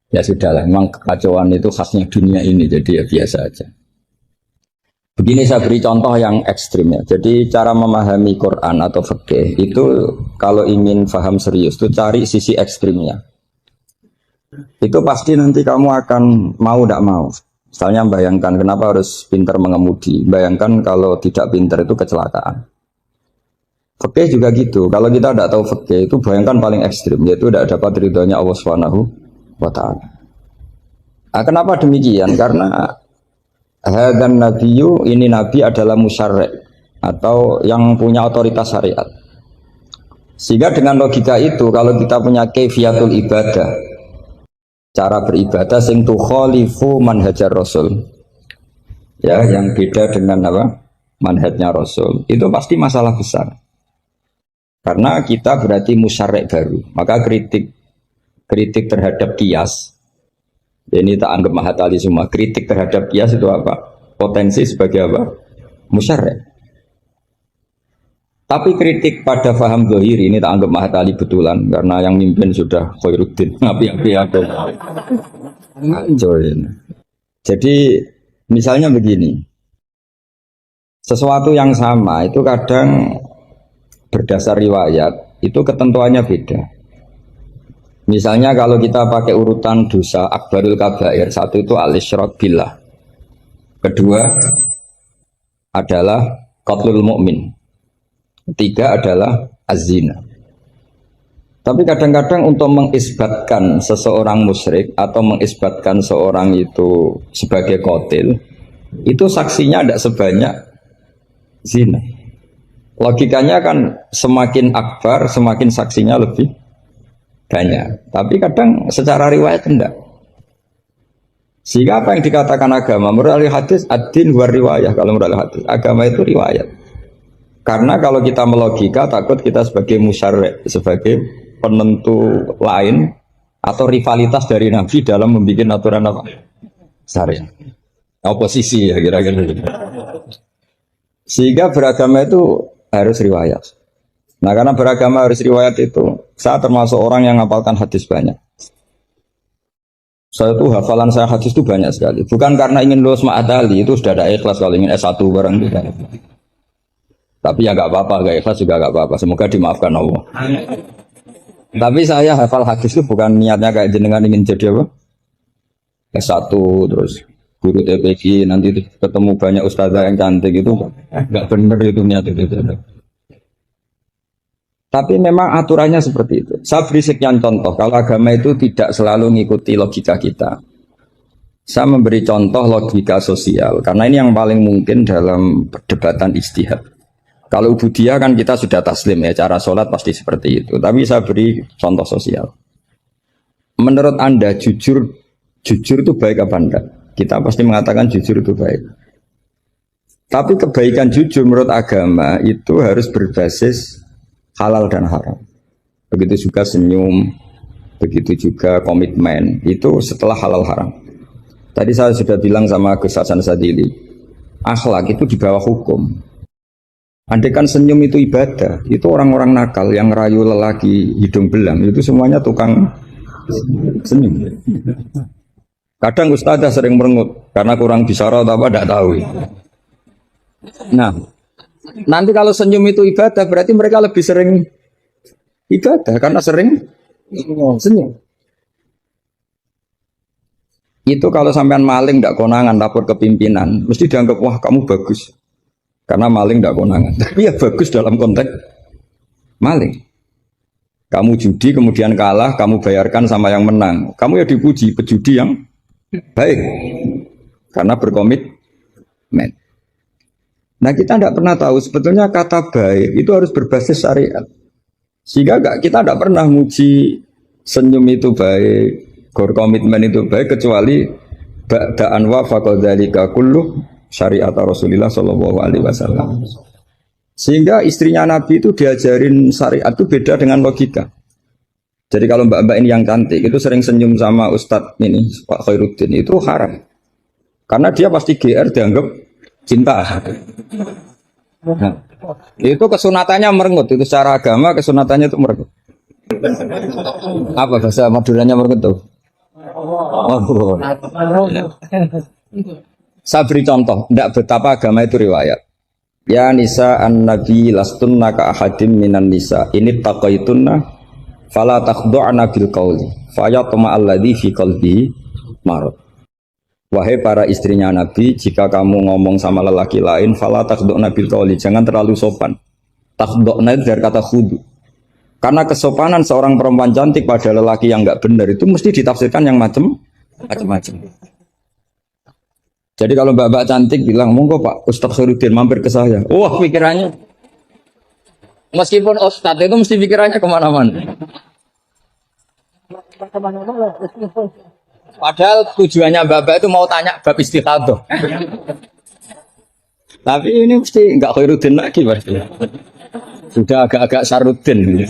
ya sudahlah, memang kekacauan itu khasnya dunia ini, jadi ya biasa aja. Begini saya beri contoh yang ekstrim ya. Jadi cara memahami Quran atau fikih itu kalau ingin paham serius itu cari sisi ekstrimnya. Itu pasti nanti kamu akan mau tidak mau. Misalnya bayangkan kenapa harus pintar mengemudi. Bayangkan kalau tidak pintar itu kecelakaan. Fikih juga gitu. Kalau kita tidak tahu fikih itu bayangkan paling ekstrim, yaitu tidak dapat ridhonya Allah Subhanahu wa ta'ala. Nah, kenapa demikian? Karena hadan nabiyyu, ini nabi adalah musyarri' atau yang punya otoritas syariat. Sehingga dengan logika itu kalau kita punya kaifiyatul ibadah, cara beribadah sing tukhalifu manhajar rasul, ya yang beda dengan apa? Manhajnya rasul, itu pasti masalah besar. Karena kita berarti musyarri' baru, maka kritik terhadap kias, ini tak anggap mahatali semua. Kritik terhadap kias itu apa? Potensi sebagai apa? Musyarri'. Tapi kritik pada faham zahiri ini tak anggap mahatali betulan, karena yang mimpin sudah Khairuddin. Api-api aku. Jadi misalnya begini, sesuatu yang sama itu kadang berdasar riwayat itu ketentuannya beda. Misalnya kalau kita pakai urutan dosa akbarul kabair, satu itu al-isyrak billah, kedua adalah qatlul mu'min, ketiga adalah az-zina. Tapi kadang-kadang untuk mengisbatkan seseorang musyrik atau mengisbatkan seorang itu sebagai qatil, itu saksinya tidak sebanyak zina. Logikanya kan semakin akbar, semakin saksinya lebih banyak. Tapi kadang secara riwayat tidak. Sehingga apa yang dikatakan agama, menurut ahli hadis, ad-din huwa riwayah. Kalau menurut ahli hadis, agama itu riwayat. Karena kalau kita melogika, takut kita sebagai musyarri', sebagai penentu lain atau rivalitas dari Nabi dalam membuat aturan apa? Syariat. Oposisi ya kira-kira. Sehingga beragama itu harus riwayat. Nah karena beragama harus riwayat itu, saya termasuk orang yang menghafalkan hadis banyak. Saya tuh hafalan saya hadis itu banyak sekali. Bukan karena ingin lulus ma'adali, itu sudah ada ikhlas kalau ingin S1 barang itu. Tapi ya nggak apa-apa, nggak ikhlas juga nggak apa-apa. Semoga dimaafkan Allah. Tapi saya hafal hadis itu bukan niatnya kayak jenengan ingin jadi apa? S1 terus guru TPQ nanti ketemu banyak ustazah yang cantik itu nggak bener itu niat itu. Tapi memang aturannya seperti itu. Saya beri sekian contoh. Kalau agama itu tidak selalu mengikuti logika kita. Saya memberi contoh logika sosial karena ini yang paling mungkin dalam perdebatan ijtihad. Kalau ubudiyah kan kita sudah taslim ya, cara sholat pasti seperti itu. Tapi saya beri contoh sosial. Menurut Anda jujur itu baik apa enggak? Kita pasti mengatakan jujur itu baik. Tapi kebaikan jujur menurut agama itu harus berbasis halal dan haram. Begitu juga senyum, begitu juga komitmen. Itu setelah halal haram. Tadi saya sudah bilang sama Gus Hasan Sadili, akhlak itu di bawah hukum. Andai kan senyum itu ibadah, itu orang-orang nakal yang rayu lelaki hidung belang, itu semuanya tukang senyum. Kadang ustazah sering merengut, karena kurang bisyarah atau apa, tidak tahu. Nah, nanti kalau senyum itu ibadah, berarti mereka lebih sering ibadah, karena sering senyum. Itu kalau sampean maling tidak konangan, lapor ke pimpinan, mesti dianggap, wah kamu bagus. Karena maling tidak konangan. Tapi ya bagus dalam konteks maling. Kamu judi kemudian kalah, kamu bayarkan sama yang menang. Kamu ya dipuji, pejudi yang baik. Karena berkomitmen. Nah kita tidak pernah tahu sebetulnya kata baik itu harus berbasis syariat. Sehingga kita tidak pernah muji senyum itu baik, berkomitmen itu baik, kecuali ba'da'an wa faqadzalika kullu syariat Rasulullah Shallallahu Alaihi Wasallam. Sehingga istrinya Nabi itu diajarin syariat itu beda dengan logika. Jadi kalau mbak-mbak ini yang cantik itu sering senyum sama Ustadz ini Pak Khairuddin itu haram. Karena dia pasti GR dianggap cinta. Nah, itu kesunatannya merengut. Itu secara agama kesunatannya itu merengut. Apa bahasa Maduranya merengut tuh? Oh, saya beri contoh, tidak betapa agama itu riwayat. Ya nisa an-nabi lastunna ka ahadim minan nisa. Ini taqaitunna fala takhdu'na bil qauli fayatma alladhi fi qalbihi marad. Wahai para istrinya Nabi, jika kamu ngomong sama lelaki lain, fala takhdu'na bil qauli, jangan terlalu sopan. Takhdu'na itu dari kata khudu. Karena kesopanan seorang perempuan cantik pada lelaki yang enggak benar itu mesti ditafsirkan yang macam-macam. Jadi kalau mbak-mbak cantik bilang, monggo Pak Ustadz Khairuddin mampir ke saya. Wah pikirannya, meskipun Ustadz itu mesti pikirannya kemana-mana. Padahal tujuannya mbak-mbak itu mau tanya bab istikhadah. Tapi ini mesti nggak Khairuddin lagi pasti. Sudah agak-agak Saruddin.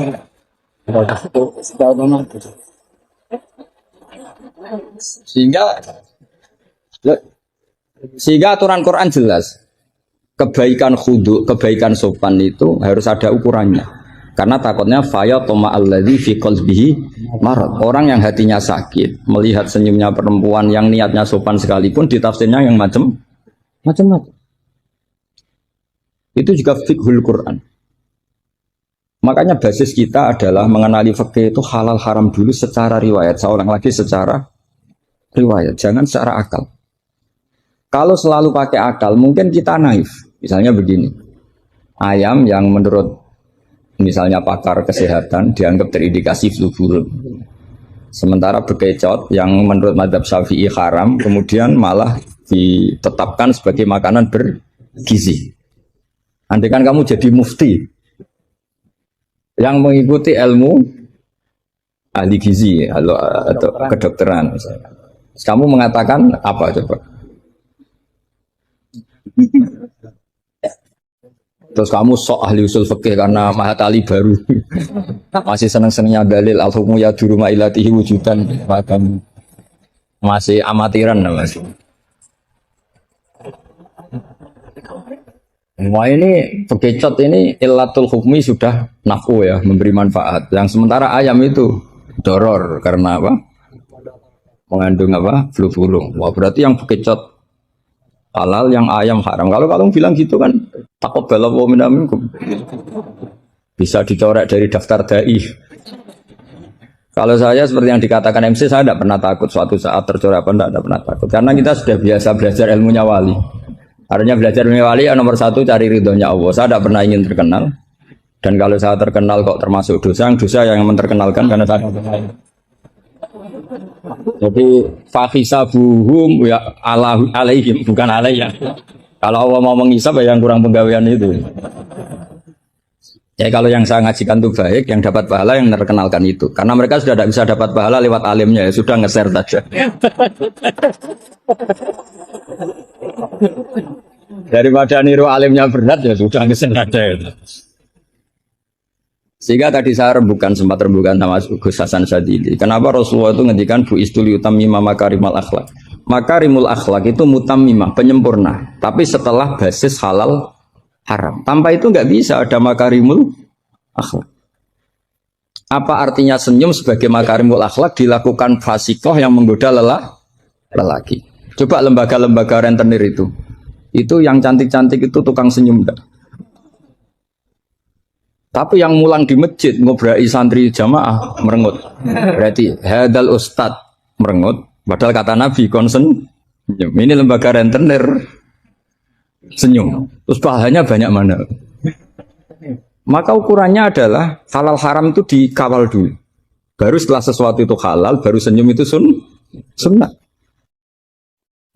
Sehingga aturan Quran jelas, kebaikan khudu, kebaikan sopan itu harus ada ukurannya. Karena takutnya faya toma alladzi fi qalbihi marad. Orang yang hatinya sakit melihat senyumnya perempuan yang niatnya sopan sekalipun ditafsirnya yang macam-macam. Itu juga fiqhul Quran. Makanya basis kita adalah mengenali fikih itu halal haram dulu secara riwayat. Saya ulang lagi secara riwayat, jangan secara akal. Kalau selalu pakai akal, mungkin kita naif. Misalnya begini, ayam yang menurut misalnya pakar kesehatan dianggap terindikasi flu burung. Sementara bekecot yang menurut mazhab Syafi'i haram, kemudian malah ditetapkan sebagai makanan bergizi. Andai kan kamu jadi mufti yang mengikuti ilmu ahli gizi atau kedokteran misalnya. Kamu mengatakan apa coba? Terus kamu sok ahli usul fikih karena Mahatali baru masih seneng-senengnya dalil al-hukmu ya duru ma'ilatihi wujudan, masih amatiran masih. Wah ini bekecot ini illatul hukmi sudah nafu ya, memberi manfaat. Yang sementara ayam itu doror karena apa? Mengandung apa? Flu burung. Wah berarti yang bekecot halal, yang ayam haram. Kalau kamu bilang gitu kan taqabbala wa minna minkum. Bisa dicoret dari daftar dai. Kalau saya seperti yang dikatakan MC, saya tidak pernah takut suatu saat tercoret apa tidak pernah takut. Karena kita sudah biasa belajar ilmunya wali. Artinya belajar ilmunya wali nomor satu cari ridhonya Allah. Saya tidak pernah ingin terkenal. Dan kalau saya terkenal kok termasuk dosa yang menterkenalkan karena saya. Jadi fahisabuhum ya alaihim bukan alayya. Kalau Allah mau menghisab ya yang kurang penggawean itu. Ya kalau yang saya ngajikan itu baik, yang dapat pahala yang terkenalkan itu. Karena mereka sudah tidak bisa dapat pahala lewat alimnya ya, sudah nge-share saja. Daripada niru alimnya berat ya sudah nge-share saja. Sehingga tadi saya sempat rembukan sama Gus Hasan Sadili. Kenapa Rasulullah itu ngendikan bu istuli utammima makarimal akhlak. Makarimul akhlak itu mutammimah, penyempurna. Tapi setelah basis halal haram. Tanpa itu nggak bisa ada makarimul akhlak. Apa artinya senyum sebagai makarimul akhlak dilakukan fasikoh yang menggoda lelaki. Coba lembaga-lembaga rentenir itu yang cantik-cantik itu tukang senyum enggak? Tapi yang mulang di masjid ngobrai santri jamaah merengut. Berarti hadal ustad merengut. Padahal kata Nabi konsen senyum. Ini lembaga rentenir senyum. Terus pahalanya banyak mana? Maka ukurannya adalah halal haram itu dikawal dulu. Baru setelah sesuatu itu halal, baru senyum itu sunnah.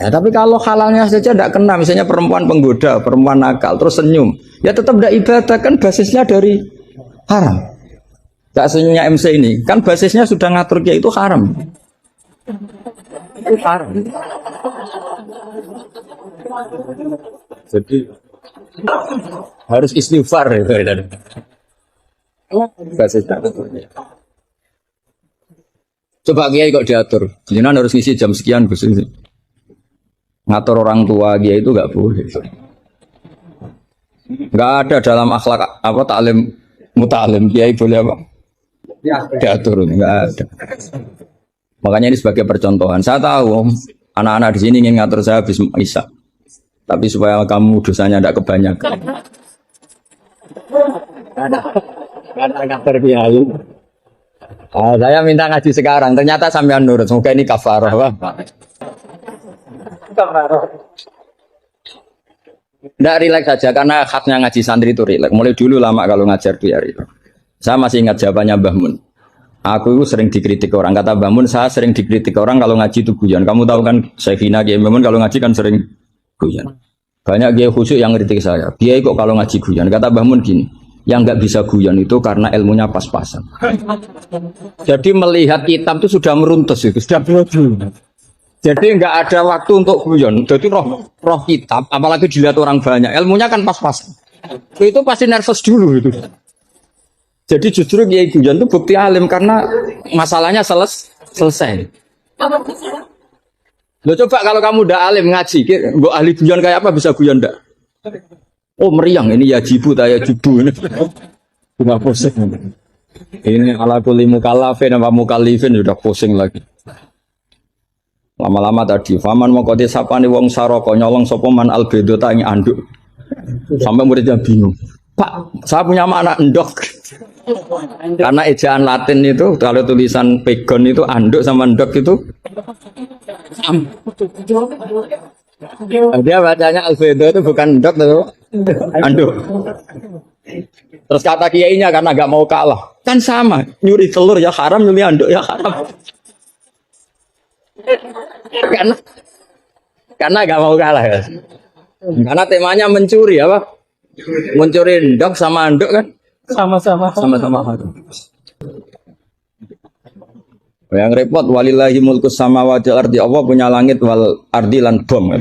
Ya, tapi kalau halalnya saja tidak kena, misalnya perempuan penggoda, perempuan nakal, terus senyum, ya tetap tidak ibadah, kan basisnya dari haram. Gak senyumnya MC ini, kan basisnya sudah ngatur dia itu haram. Itu haram. Jadi harus istighfar itu. Basisnya. Coba kiai kok diatur, jangan harus ngisi jam sekian Gus ini. Ngatur orang tua dia itu nggak boleh. Nggak ada dalam akhlak apa taklim mutalim kiai boleh apa? Diatur nggak ada. Makanya ini sebagai percontohan. Saya tahu anak-anak di sini ingin ngatur saya habis isya. Tapi supaya kamu dosanya tidak kebanyakan. Karena ngatur kiai. Saya minta ngaji sekarang. Ternyata sampean nurut. Semoga ini kafarah. Tidak rileks saja karena khasnya ngaji santri itu rileks. Mulai dulu lama kalau ngajar tuh ya rileks. Saya masih ingat jawabannya Mbah Mun. Aku itu sering dikritik orang. Kata Mbah Mun, saya sering dikritik orang kalau ngaji itu guyon. Kamu tahu kan Syekhina Kiai Mbah Mun kalau ngaji kan sering guyon. Banyak kiai khusyuk yang kritik saya. Kiai kok kalau ngaji guyon. Kata Mbah Mun gini, yang nggak bisa guyon itu karena ilmunya pas-pasan. Jadi melihat kitab itu sudah meruntus itu, sudah berubah. Jadi nggak ada waktu untuk guyon. Jadi roh kitab, apalagi dilihat orang banyak, ilmunya kan pas-pas. Itu pasti nervous dulu itu. Jadi justru kiai guyon itu bukti alim karena masalahnya selesai. Lo coba kalau kamu udah alim ngaji, mbok ahli guyon kayak apa bisa guyon ndak? Oh meriang ini ya jibu taya jubu ini. Cuma pusing. Ini ala kulli mukallafin apa mukallifin sudah pusing lagi. Lama-lama tadi, faman mau kote sapane wong saroko nyolong sapa man albedo tak ing anduk. Sampai muridnya bingung. Pak, saya punya anak endok. Karena ejaan Latin itu kalau tulisan pegon itu anduk sama endok itu dia bacanya albedo itu bukan endok itu anduk. Terus kata kiainya karena nggak mau kalah. Kan sama, nyuri telur ya haram, nyuri anduk ya haram. karena nggak mau kalah ya. Karena temanya mencuri apa? Mencuri ndok sama anduk kan sama-sama haram. Yang repot walillahi mulkus samawati wal ardi, Allah punya langit wal ardi lan bom.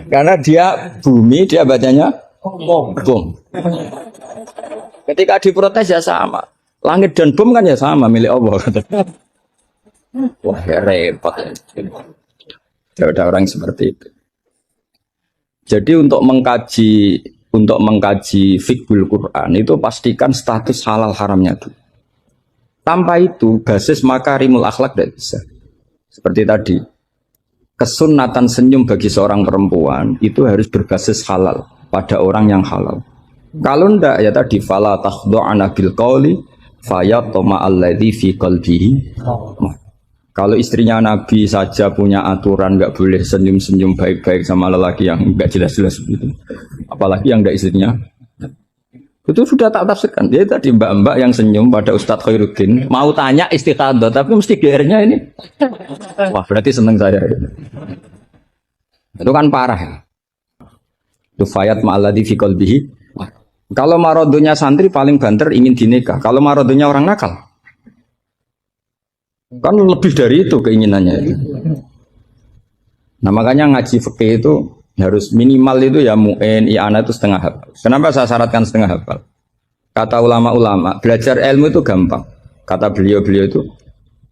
Karena dia bumi, dia bacanya bom. Ketika diprotes ya sama. Langit dan bom kan ya sama milik Allah. Wah, ya repot. Ada orang seperti itu. Jadi untuk mengkaji fikul Quran itu pastikan status halal haramnya dulu. Tanpa itu basis makarimul akhlak tidak bisa. Seperti tadi, kesunatan senyum bagi seorang perempuan itu harus berbasis halal pada orang yang halal. Kalau ndak ya tadi fala takhdu'ana bil qauli fayatma alladzi fi qalbihi. Kalau istrinya Nabi saja punya aturan nggak boleh senyum-senyum baik-baik sama lelaki yang nggak jelas-jelas begitu. Apalagi yang nggak istrinya. Itu sudah tak tafsirkan. Dia tadi mbak-mbak yang senyum pada Ustadz Khairuddin mau tanya istikhadah tapi mesti GR-nya ini. Wah, berarti seneng saya. Itu kan parah ya. Itu fayat ma'alladzi fi qalbihi. Kalau marodonya santri paling banter ingin dinikah. Kalau marodonya orang nakal kan lebih dari itu keinginannya. Nah makanya ngaji fikih itu harus minimal itu ya mu'in, i'ana itu setengah hafal. Kenapa saya syaratkan setengah hafal? Kata ulama-ulama, belajar ilmu itu gampang. Kata beliau-beliau itu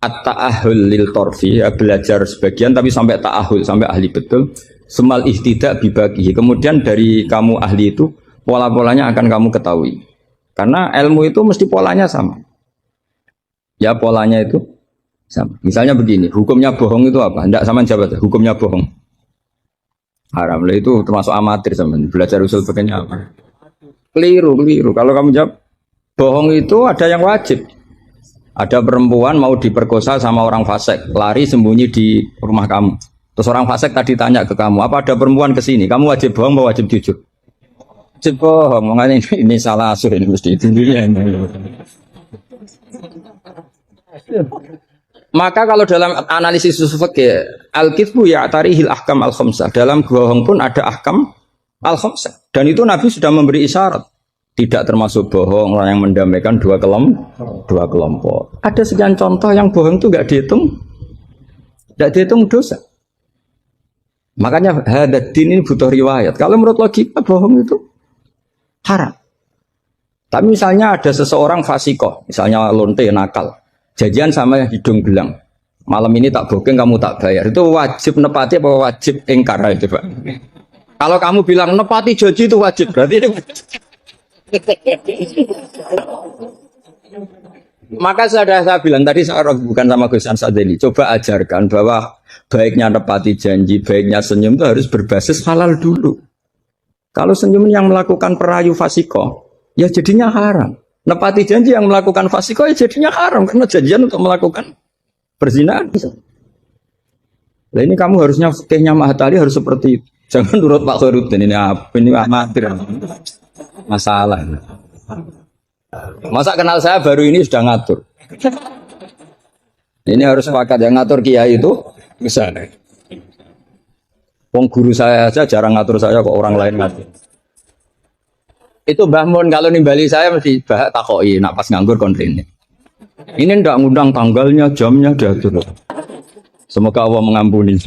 at-ta'ahul lil torfi, ya, belajar sebagian tapi sampai ta'ahul, sampai ahli betul. Semal ihtidak bibagi. Kemudian dari kamu ahli itu, pola-polanya akan kamu ketahui. Karena ilmu itu mesti polanya sama. Ya polanya itu sama. Misalnya begini, hukumnya bohong itu apa? Tidak sama jawab, hukumnya bohong. Haram lah itu termasuk amatir sama belajar usul fikihnya apa? Keliru. Kalau kamu jawab bohong itu ada yang wajib. Ada perempuan mau diperkosa sama orang fasik, lari sembunyi di rumah kamu. Terus orang fasik tadi tanya ke kamu, apa ada perempuan ke sini? Kamu wajib bohong atau wajib jujur? Wajib bohong. Makanya ini salah asuh ini mesti itu. Maka kalau dalam analisis usul fikih al-kitsbu ya'tarihil ahkam al-khamsah. Dalam bohong pun ada ahkam al-khamsah. Dan itu Nabi sudah memberi isyarat. Tidak termasuk bohong orang yang mendamaikan dua kelompok. Ada sekian contoh yang bohong itu enggak dihitung. Enggak dihitung dosa. Makanya hadatin ini butuh riwayat. Kalau menurut logika bohong itu haram. Tapi misalnya ada seseorang fasikoh, misalnya lonte nakal. Janjian sama hidung belang. Malam ini tak booking, kamu tak bayar. Itu wajib nepati apa wajib ingkar itu, Pak? Kalau kamu bilang nepati janji itu wajib, berarti itu Maka saya bilang tadi saya bukan sama Gus Ansadzeli. Coba ajarkan bahwa baiknya nepati janji, baiknya senyum itu harus berbasis halal dulu. Kalau senyum yang melakukan perayu fasikoh, ya jadinya haram. Nepati janji yang melakukan fasikoh ya jadinya haram karena janjian untuk melakukan perzinahan. Nah ini kamu harusnya fikihnya Mahatali harus seperti itu. Jangan nurut Pak Khairuddin ini apa? Ini amatir. Masalah. Masa kenal saya baru ini sudah ngatur. Ini harus sepakat yang ngatur kiai itu bisa. Wong guru saya aja jarang ngatur saya kok orang lain ngatur. Itu Mbah Mun kalau nimbali saya mesti bahak takoi nak pas nganggur kontrine. Ini ndak ngundang tanggalnya, jamnya diatur. Semoga Allah mengampuni.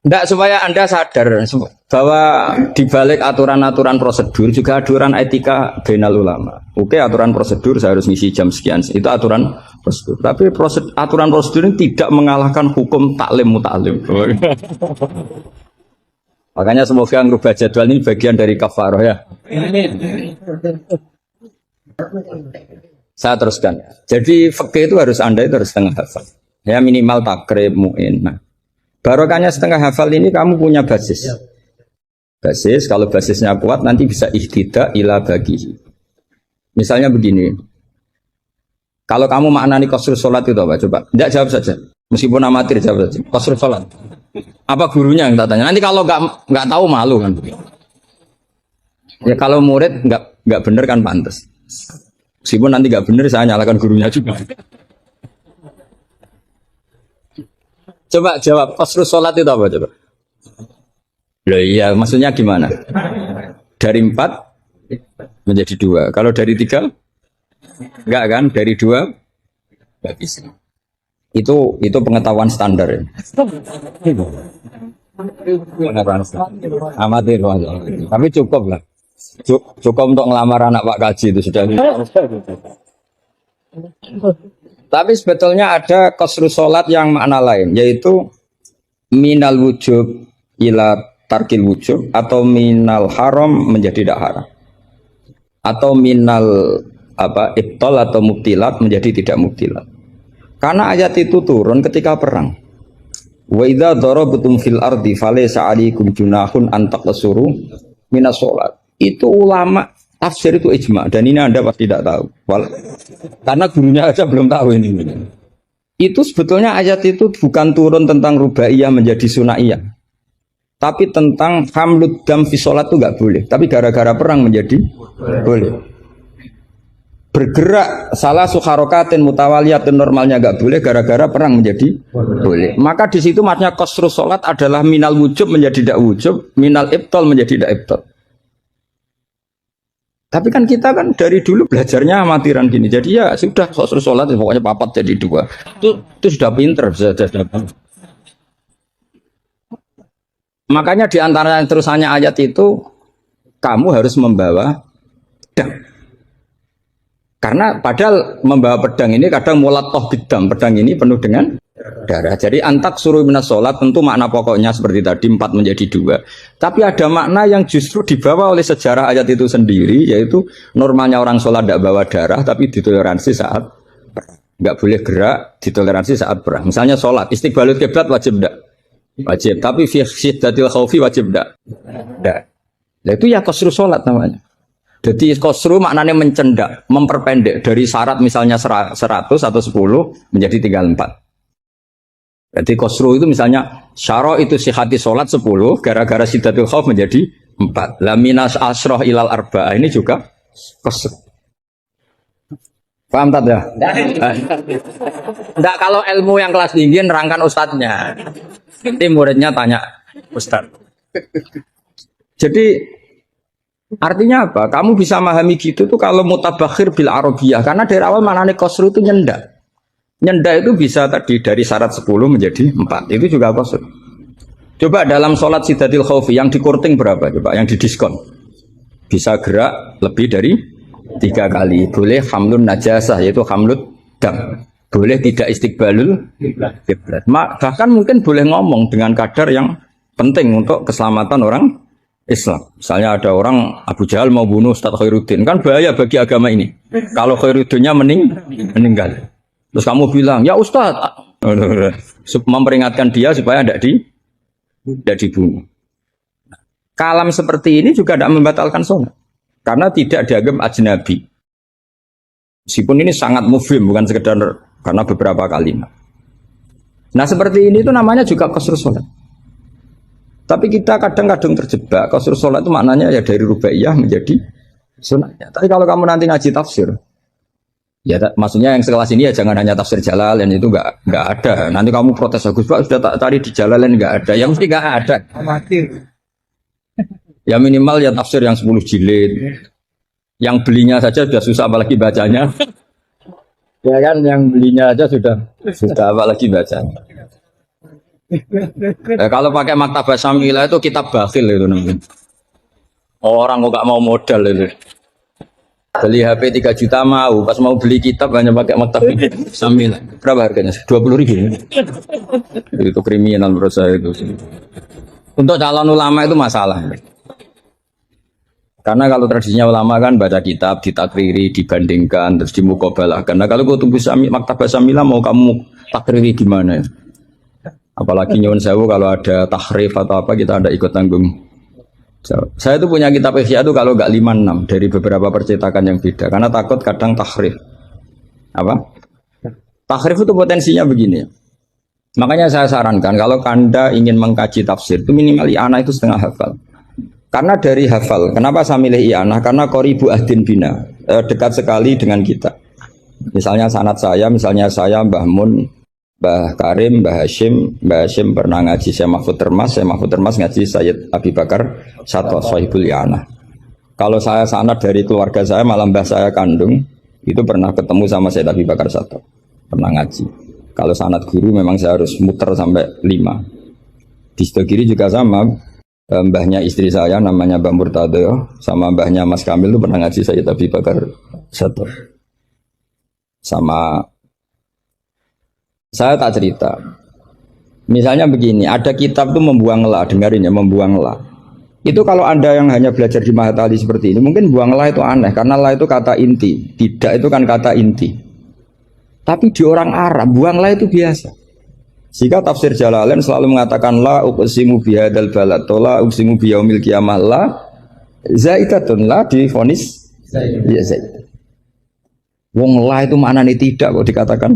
Ndak supaya Anda sadar bahwa di balik aturan-aturan prosedur juga aturan etika bainal ulama. Oke, aturan prosedur saya harus ngisi jam sekian. Itu aturan prosedur. Tapi aturan prosedur ini tidak mengalahkan hukum taklim mutaklim. Makanya semoga ngerubah jadwal ini bagian dari kafaroh ya. Saya teruskan. Jadi fikih itu harus Anda itu harus setengah hafal. Ya minimal takrib mu'in. Nah, barokahnya setengah hafal ini kamu punya basis. Basis, kalau basisnya kuat nanti bisa ihtidak ila bagi. Misalnya begini. Kalau kamu maknani qasrus sholat itu apa? Coba. Tidak jawab saja. Meskipun amatir jawab saja. Qasrus sholat. Apa gurunya yang tak tanya? Nanti kalau nggak tahu malu kan. Ya kalau murid nggak bener kan pantas. Meskipun nanti nggak bener saya nyalakan gurunya juga. Coba jawab, qasrus sholat itu apa coba? Loh iya, maksudnya gimana? Dari 4 menjadi 2. Kalau dari 3? Enggak kan? Dari 2? Enggak bisa. Itu pengetahuan standar ya. Pengetahuan standar. Amatir aja. Tapi cukup lah. Cukup untuk ngelamar anak Pak Kaji itu sudah. Tapi sebetulnya ada qasrus sholat yang makna lain, yaitu minal wujub ila tarkil wujub, atau minal haram menjadi tidak haram, atau minal ibtal atau mubtilat menjadi tidak mubtilat. Karena ayat itu turun ketika perang. Wa idza darabtum fil ardi falaysa 'alaikum junahun an taqsuru minas sholat. Itu ulama tafsir itu ijma, dan ini Anda pasti tidak tahu. Karena gurunya aja belum tahu ini. Itu sebetulnya ayat itu bukan turun tentang rubaiyah menjadi sunaiyah, tapi tentang hamlud dam fi sholat itu nggak boleh. Tapi gara-gara perang menjadi boleh. Bergerak salah sukharokatin mutawaliyatin normalnya nggak boleh, gara-gara perang menjadi boleh. Maka di situ maksudnya qasrus sholat adalah minal wujub menjadi tidak wujub, minal ibtal menjadi tidak ibtal. Tapi kan kita kan dari dulu belajarnya amatiran gini. Jadi ya sudah qasrus sholat pokoknya papat jadi 2. Itu sudah pinter. Makanya di antara yang terusannya ayat itu kamu harus membawa pedang. Karena padahal membawa pedang ini kadang mulat toh bidam. Pedang ini penuh dengan darah. Jadi antak suruh minas sholat tentu makna pokoknya seperti tadi 4 menjadi 2. Tapi ada makna yang justru dibawa oleh sejarah ayat itu sendiri, yaitu normalnya orang sholat tidak bawa darah tapi ditoleransi saat perang. Nggak boleh gerak, ditoleransi saat perang. Misalnya sholat, istiqbalul kiblat wajib tidak? Wajib. Tapi fi syiddatil khaufi wajib tidak? Tidak. Nah, itu ya qasrus sholat namanya. Jadi qasru maknanya mencendak, memperpendek dari syarat misalnya 100 atau 10 menjadi tinggal 4. Jadi qasru itu misalnya syara itu sihati sholat 10, gara-gara syiddatul khauf menjadi 4. La minas asroh ilal arba'ah ini juga qasru. Paham tak ya? Enggak, kalau ilmu yang kelas tinggi nerangkan ustadznya. Nanti muridnya tanya ustadz. Jadi artinya apa? Kamu bisa memahami gitu tuh kalau mutabakhir bil arabiyah, karena dari awal maknanya qasru itu nyendak. Nyendak itu bisa tadi dari syarat 10 menjadi 4. Itu juga qasru. Coba dalam sholat syiddatil khaufi yang dikurting berapa? Coba yang didiskon. Bisa gerak lebih dari 3 kali. Boleh hamlun najasah, yaitu hamlut dam. Boleh tidak istiqbalul kiblat. Bahkan mungkin boleh ngomong dengan kadar yang penting untuk keselamatan orang Islam. Misalnya ada orang Abu Jahal mau bunuh Ustaz Khairuddin, kan bahaya bagi agama ini. Kalau Khairuddinnya meninggal. Terus kamu bilang, ya Ustaz, memperingatkan dia supaya tidak dibunuh. Kalam seperti ini juga tidak membatalkan sholat, karena tidak dianggap ajnabi. Meskipun ini sangat mufhim, bukan sekedar karena beberapa kalimat. Nah seperti ini itu namanya juga qasrus sholat. Tapi kita kadang-kadang terjebak. Qasrus sholat itu maknanya ya dari rubaiyah menjadi sunatnya. Tapi kalau kamu nanti ngaji tafsir, ya maksudnya yang sekelas ini ya jangan hanya tafsir Jalalain, itu nggak ada. Nanti kamu protes, Gus Pak sudah tak cari di Jalalain nggak ada. Ya mesti nggak ada. Ya minimal ya tafsir yang 10 jilid. Yang belinya saja sudah susah apalagi bacanya. Ya kan, yang belinya aja sudah apalagi bacanya. Kalau pakai maktabah Syamilah itu kitab bakhil itu namanya. Orang kok gak mau modal itu. Beli HP 3 juta mau, pas mau beli kitab hanya pakai maktabah Syamilah. Berapa harganya? 20.000. Itu kriminal menurut saya itu. Untuk calon ulama itu masalah. Karena kalau tradisinya ulama kan baca kitab, ditakriri, dibandingkan, terus dimuqabalah. Karena kalau kutub maktabah Syamilah mau kamu takriri gimana ya? Apalagi nyuwun sewu kalau ada tahrif atau apa kita ada ikut tanggung. Saya itu punya kitab Ihya itu kalau nggak 5-6 dari beberapa percetakan yang beda, karena takut kadang tahrif. Apa? Tahrif itu potensinya begini. Makanya saya sarankan kalau Anda ingin mengkaji tafsir itu minimal i'anah itu setengah hafal. Karena dari hafal, kenapa saya milih i'anah? Karena qoribu ahdin bina, dekat sekali dengan kita. Misalnya sanad saya, Mbah Mun, Mbah Karim, Mbah Hashim pernah ngaji Syekh Mahfud Termas ngaji Sayyid Abi Bakar Sato, Sahibul i'anah. Kalau saya sanad dari keluarga saya, malah mbah saya kandung, itu pernah ketemu sama Sayyid Abi Bakar Sato, pernah ngaji. Kalau sanad guru memang saya harus muter sampai 5. Di sebelah kiri juga sama, mbahnya istri saya namanya Mbah Murtado, sama mbahnya Mas Kamil itu pernah ngaji Sayyid Abi Bakar Sato. Sama saya tak cerita. Misalnya begini, ada kitab itu membuang la, dengarin ya, membuang la. Itu kalau Anda yang hanya belajar di Mahatali seperti ini, mungkin buang la itu aneh, karena la itu kata inti, tidak itu kan kata inti. Tapi di orang Arab, buang la itu biasa. Jika tafsir Jalalain selalu mengatakan la uqsimu bihadzal balad, la uqsimu biyaumil qiyamah, la zaidatun, la difonis ya zaid. Wong la itu maknanya tidak kok dikatakan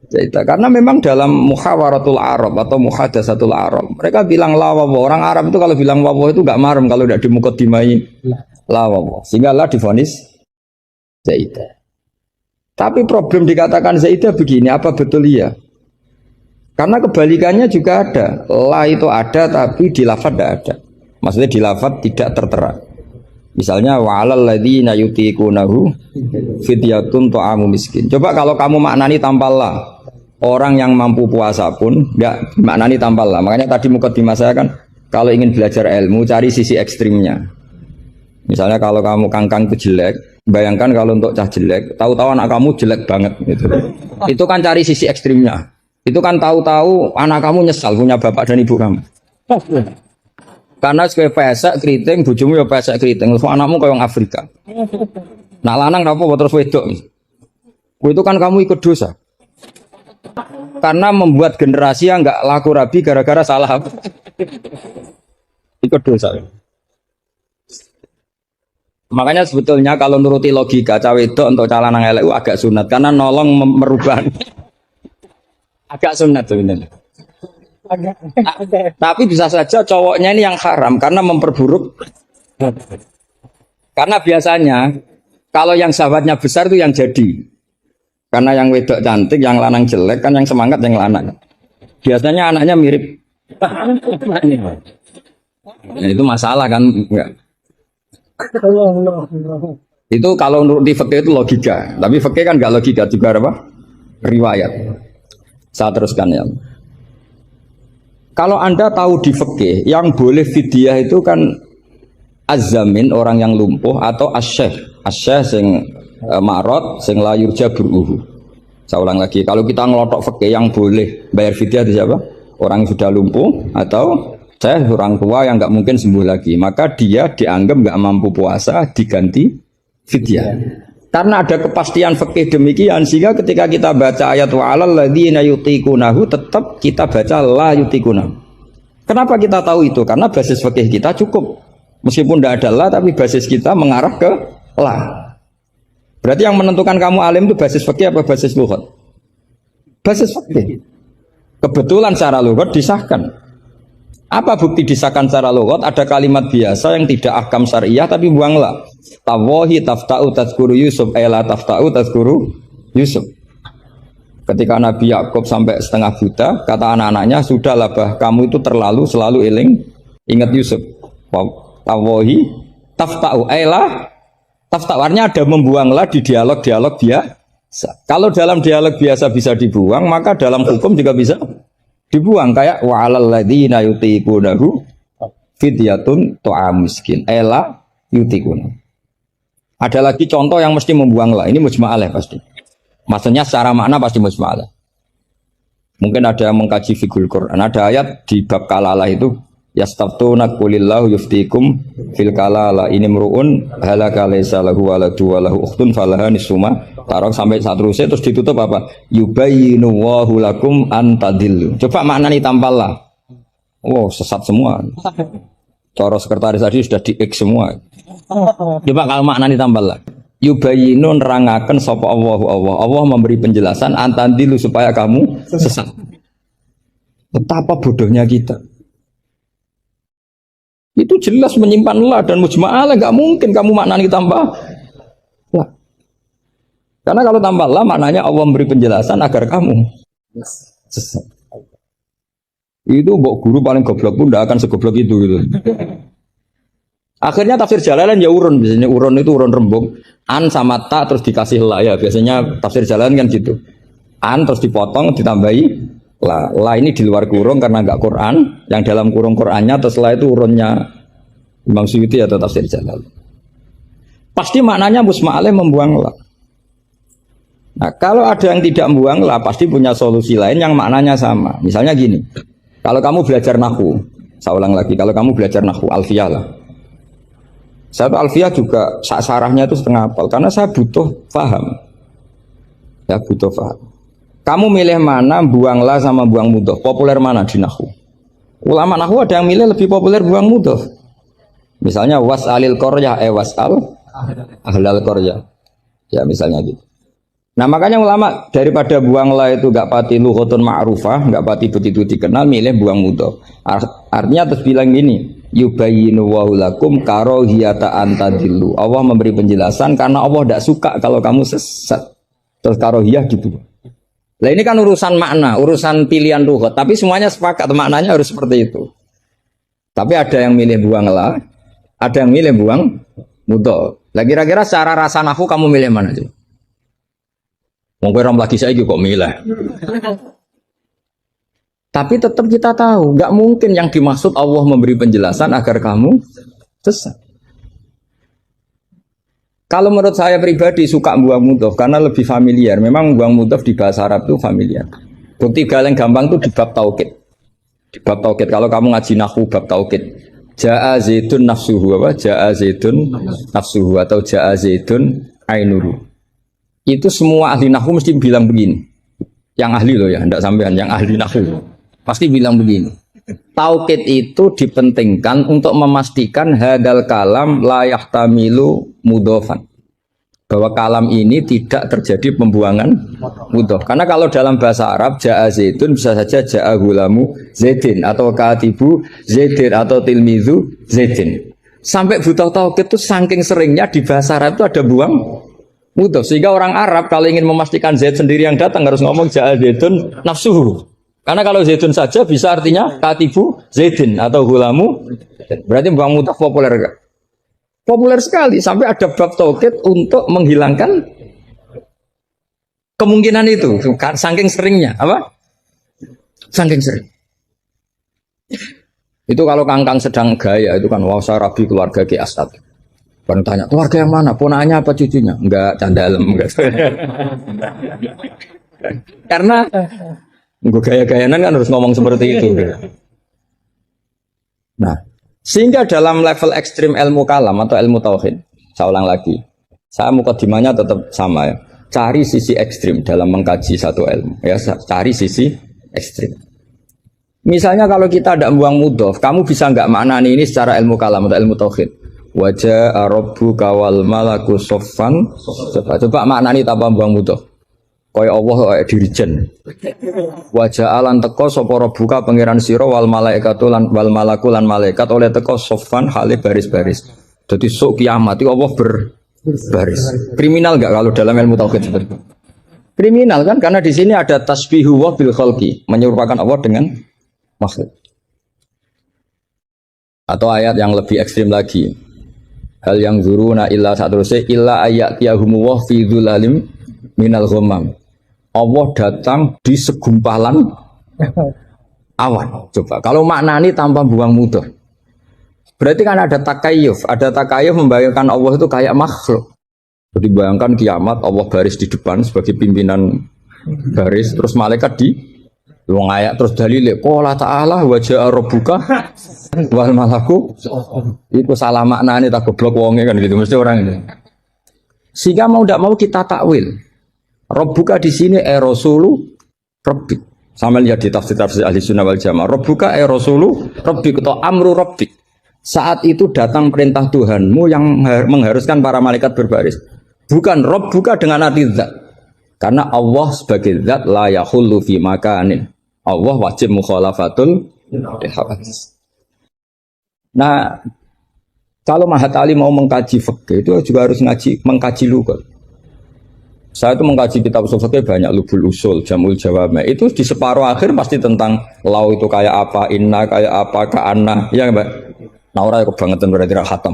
zaidah. Karena memang dalam muhawaratul Arab atau muhadatsatul Arab, mereka bilang la wawa. Orang Arab itu kalau bilang wawa itu enggak marem kalau tidak dimuqaddimai la wawa. Sehingga la difonis zaidah. Tapi problem dikatakan zaidah begini, apa betul iya? Karena kebalikannya juga ada. La itu ada tapi di lafaz tidak ada. Maksudnya di lafaz tidak tertera. Misalnya wa'alal ladzina yutiqunahu fidyatun ta'amu miskin. Coba kalau kamu maknani tanpa la, orang yang mampu puasa pun enggak maknani tanpa la. Makanya tadi mukadimah saya kan kalau ingin belajar ilmu cari sisi ekstrimnya. Misalnya kalau kamu kangkang itu jelek, bayangkan kalau untuk cah jelek, tahu-tahu anak kamu jelek banget gitu. Itu kan cari sisi ekstrimnya. Itu kan tahu-tahu anak kamu nyesal punya bapak dan ibu kamu. Karena sebagai pesek keriting, bojomu ya pesek keriting, terus anakmu kayak orang Afrika. Nah lanang apa terus wedok. Itu kan kamu ikut dosa. Karena membuat generasi yang enggak laku rabi gara-gara salah. Ikut dosa. Makanya sebetulnya kalau nuruti logika cawe itu untuk calon yang elek agak sunat karena nolong merubah. Agak sunat sebenarnya. Tapi bisa saja cowoknya ini yang haram karena memperburuk. Karena biasanya kalau yang sahabatnya besar itu yang jadi. Karena yang wedok cantik, yang lanang jelek kan yang semangat yang lanang. Biasanya anaknya mirip. Nah, itu masalah kan enggak. Itu kalau menurut di fikih itu logika, tapi fikih kan enggak logika juga apa? Riwayat. Saya teruskan ya. Kalau Anda tahu di fikih yang boleh fidyah itu kan az-zamin orang yang lumpuh atau as-syekh sing ma'rad sing la yurja bur'uhu. Saya ulang lagi, kalau kita ngelotok fikih yang boleh bayar fidyah itu siapa? Orang yang sudah lumpuh atau orang tua yang nggak mungkin sembuh lagi, maka dia dianggap nggak mampu puasa diganti fidyah. Karena ada kepastian fikih demikian sehingga ketika kita baca ayat wa'alal ladzina yutiqunahu tetap kita baca la yutiqunahu. Kenapa kita tahu itu? Karena basis fikih kita cukup. Meskipun tidak ada la tapi basis kita mengarah ke la. Berarti yang menentukan kamu alim itu basis fikih apa basis lughat? Basis fikih. Kebetulan secara lughat disahkan. Apa bukti disahkan secara lughat? Ada kalimat biasa yang tidak ahkam syariah tapi buanglah. Tawahi tafta'u tazkuru Yusuf la tafta'u tazkuru Yusuf. Ketika Nabi Yakub sampai setengah buta, kata anak-anaknya, sudahlah bah, kamu itu terlalu selalu ingat Yusuf. Tawahi tafta'u la tafta'u, artinya ada membuanglah di dialog-dialog biasa. Kalau dalam dialog biasa bisa dibuang, maka dalam hukum juga bisa dibuang kayak wa'alal ladzina yutiqunahu fidyatun ta'am miskin ela yutiqun. Ada lagi contoh yang mesti membuang lah. Ini mujma'alah pasti. Maksudnya secara makna pasti mujma'alah. Mungkin ada yang mengkaji fikul Quran. Ada ayat di bab kalalah itu yastaftuna qulillahu yuftikum fil kalala ini mruun halaka laysa lahu waladu wa lahu ukhtun falaha nisuma taruh sampai seterusnya terus ditutup apa yubayyinu wallahu lakum antadillu. Coba maknani tampallah. Wow, sesat semua. Cara sekretaris tadi sudah di-X semua. Coba kalau maknani tampallah. Yubayyinu nerangaken sapa Allah memberi penjelasan antadillu supaya kamu sesat. Betapa bodohnya kita. Itu jelas menyimpan la dan mujma'alah, nggak mungkin kamu maknani tambah la. Karena kalau tambah la maknanya Allah memberi penjelasan agar kamu sesat. Itu mbok guru paling goblok pun tidak akan segoblok itu gitu. Akhirnya tafsir Jalalain ya urun, biasanya urun itu urun rembuk, an sama ta terus dikasih la ya, biasanya tafsir Jalalain kan gitu. An terus dipotong ditambahi la. La ini di luar kurung karena enggak Quran, yang dalam kurung Qurannya terus la itu urunnya Imam Suyuti atau tafsir Jalalain. Pasti maknanya musma'aleh membuang la. Nah, kalau ada yang tidak membuang la pasti punya solusi lain yang maknanya sama. Misalnya gini. Kalau kamu belajar nahwu, saya ulang lagi, kalau kamu belajar nahwu alfiyah lah. Saya alfiyah juga sarahnya itu setengah hafal karena saya butuh paham. Ya butuh paham. Kamu milih mana buang la sama buang mudhof? Populer mana di nahwu? Ulama nahwu ada yang milih lebih populer buang mudhof. Misalnya was'alil qaryah was'al ahlal qaryah. Ya misalnya gitu. Nah makanya ulama daripada buang la itu gak pati lughotun ma'rufah, gak pati begitu dikenal, milih buang mudhof. Artinya terus bilang gini, yubayyinu wa lakum karohiyata antadillu. Allah memberi penjelasan karena Allah tidak suka kalau kamu sesat. Terus karohiyah gitu. Nah ini kan urusan makna, urusan pilihan lughat, tapi semuanya sepakat maknanya harus seperti itu. Tapi ada yang milih buang la, ada yang milih buang mudhof. Lah kira-kira secara rasa nahwu kamu milih mana sih? Mau ram lagi saya kok milih. Tapi tetap kita tahu, nggak mungkin yang dimaksud Allah memberi penjelasan agar kamu sesat. Kalau menurut saya pribadi suka buang mudhof karena lebih familiar. Memang buang mudhof di bahasa Arab itu familiar. Bukti paling gampang itu di bab taukid. Di bab taukid kalau kamu ngaji nahwu bab taukid. Ja'a zaitun nafsuhu apa? Ja'a zaitun nafsuhu atau ja'a zaitun ainuru. Itu semua ahli nahwu mesti bilang begini. Yang ahli loh ya, enggak sampean, yang ahli nahwu pasti bilang begini. Taukid itu dipentingkan untuk memastikan hadal kalam la yahtamilu mudhofan. Bahwa kalam ini tidak terjadi pembuangan mudhof. Karena kalau dalam bahasa Arab ja'a zaitun bisa saja ja'a gulamu zaidin atau katibu zaidin atau tilmizu zaidin. Sampai butuh taukid itu saking seringnya di bahasa Arab itu ada buang mudhof, sehingga orang Arab kalau ingin memastikan Zaid sendiri yang datang harus ngomong ja'a Zaidun nafsuhu. Karena kalau Zaidun saja bisa artinya katibu Zaidin atau hulamu. Berarti buang mudhof populer enggak? Populer sekali sampai ada bab taukid untuk menghilangkan kemungkinan itu. Saking seringnya, apa? Saking sering. Itu kalau kangkang sedang gaya itu kan wah saya rabi keluarga Ki Astad. Baru tanya, keluarga yang mana? Ponaknya apa cucunya? Enggak, candalem. Karena gue gaya-gayanan kan harus ngomong seperti itu. Nah, sehingga dalam level ekstrim ilmu kalam atau ilmu tauhid, saya ulang lagi, saya mukadimahnya tetap sama ya. Cari sisi ekstrim dalam mengkaji satu ilmu. Ya, cari sisi ekstrim. Misalnya kalau kita tidak buang mudhof, kamu bisa nggak maknani ini secara ilmu kalam atau ilmu tauhid? Wajah rabbuka wal malaku soffan. Coba maknani tanpa buang mudhof. Kaya Allah kaya dirijen. Wajah alan teko sapa rabbuka pangeran sira wal malaikatu lan wal malaku lan malaikat oleh teko soffan hale baris-baris. Jadi sok kiamat itu Allah berbaris. Kriminal enggak kalau dalam ilmu tauhid seperti itu? Kriminal kan karena di sini ada tasbihu wa bil khalqi, menyerupakan Allah dengan makhluk. Atau ayat yang lebih ekstrim lagi. Hal yang zuruna illa satruse illa ayatiyahumu wa fi dzulalim minal ghamam. Allah datang di segumpalan awan. Coba kalau maknani tanpa buang mudhof. Berarti kan ada takayuf membayangkan Allah itu kayak makhluk. Jadi bayangkan kiamat Allah baris di depan sebagai pimpinan baris, terus malaikat di wong ayat terus dalile qala ta'ala wa ja'a rabbuka wal malaku. Itu salah maknane tak goblok wonge kan gitu mesti orang ini. Sehingga mau tidak mau kita takwil. Rabbuka di sini rasulu rabbik. Sama lihat di tafsir ahli sunnah wal jamaah. Rabbuka rasulu rabbik atau amru rabbik. Saat itu datang perintah Tuhanmu yang mengharuskan para malaikat berbaris. Bukan Rabbuka dengan arti zat. Karena Allah sebagai zat la yahullu fi makanin. Allah wajib mukhalafatul hawa. Nah, kalau Mahat Ali mau mengkaji fikih itu juga harus mengkaji lughat. Saya itu mengkaji kitab usul fikih banyak, Lubul Usul, Jamul Jawami. Itu di separuh akhir pasti tentang lau itu kayak apa, inna kayak apa, ka'anna, ya Mbak. Nah, orang kebangetan berarti khatam.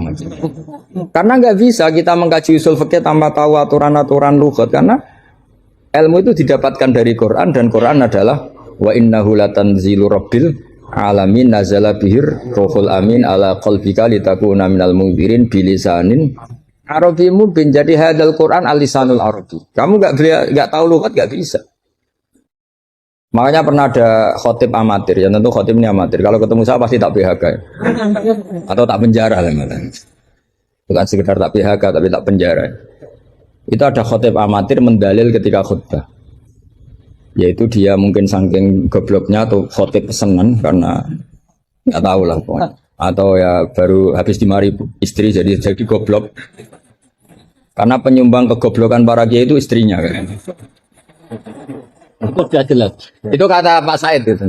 Karena nggak bisa kita mengkaji usul fikih tanpa tahu aturan-aturan lughat, karena ilmu itu didapatkan dari Quran dan Quran adalah wa innahu latanzilu rabbil alamin nazala bihir ruhul amin ala qalbika litakuna minal munzirin bilisanin Arabi mubin. Jadi hadal Quran al-lisanul arabi. Kamu enggak tahu lughat enggak bisa. Makanya pernah ada khotib amatir, ya tentu khotib ini amatir. Kalau ketemu saya pasti tak PHK ya. Atau tak penjara lah. Bukan sekedar tak PHK tapi tak penjara. Itu ada khotib amatir mendalil ketika khutbah. Yaitu dia mungkin saking gobloknya atau khotib pesenan karena nggak tahu lah pokoknya. Atau ya baru habis dimari istri jadi goblok. Karena penyumbang kegoblokan para kiai itu istrinya kan. Sudah jelas. Itu kata Pak Said gitu.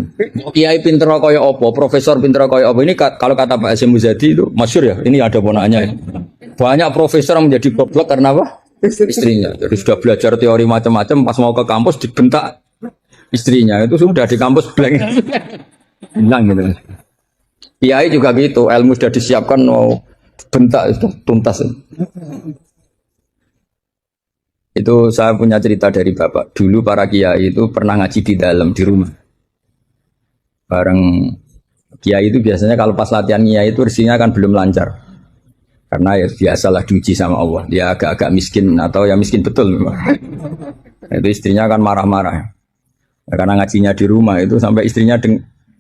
Kiai pinter kaya apa, profesor pinter kaya apa. Ini kalau kata Pak Hasyim Muzadi itu masyhur ya. Ini ada ponaknya. Banyak profesor yang menjadi goblok karena apa? Istrinya. Jadi sudah belajar teori macam-macam, pas mau ke kampus dibentak istrinya. Itu sudah di kampus blank. Hilang gitu. Kiai juga gitu, ilmu sudah disiapkan mau bentak itu tuntas. Itu saya punya cerita dari bapak. Dulu para kiai itu pernah ngaji di dalam di rumah. Bareng kiai itu biasanya kalau pas latihan kiai itu rezekinya kan belum lancar. Karena ya biasalah diuji sama Allah. Dia agak-agak miskin atau ya miskin betul memang. Itu istrinya kan marah-marah. Karena ngajinya di rumah itu sampai istrinya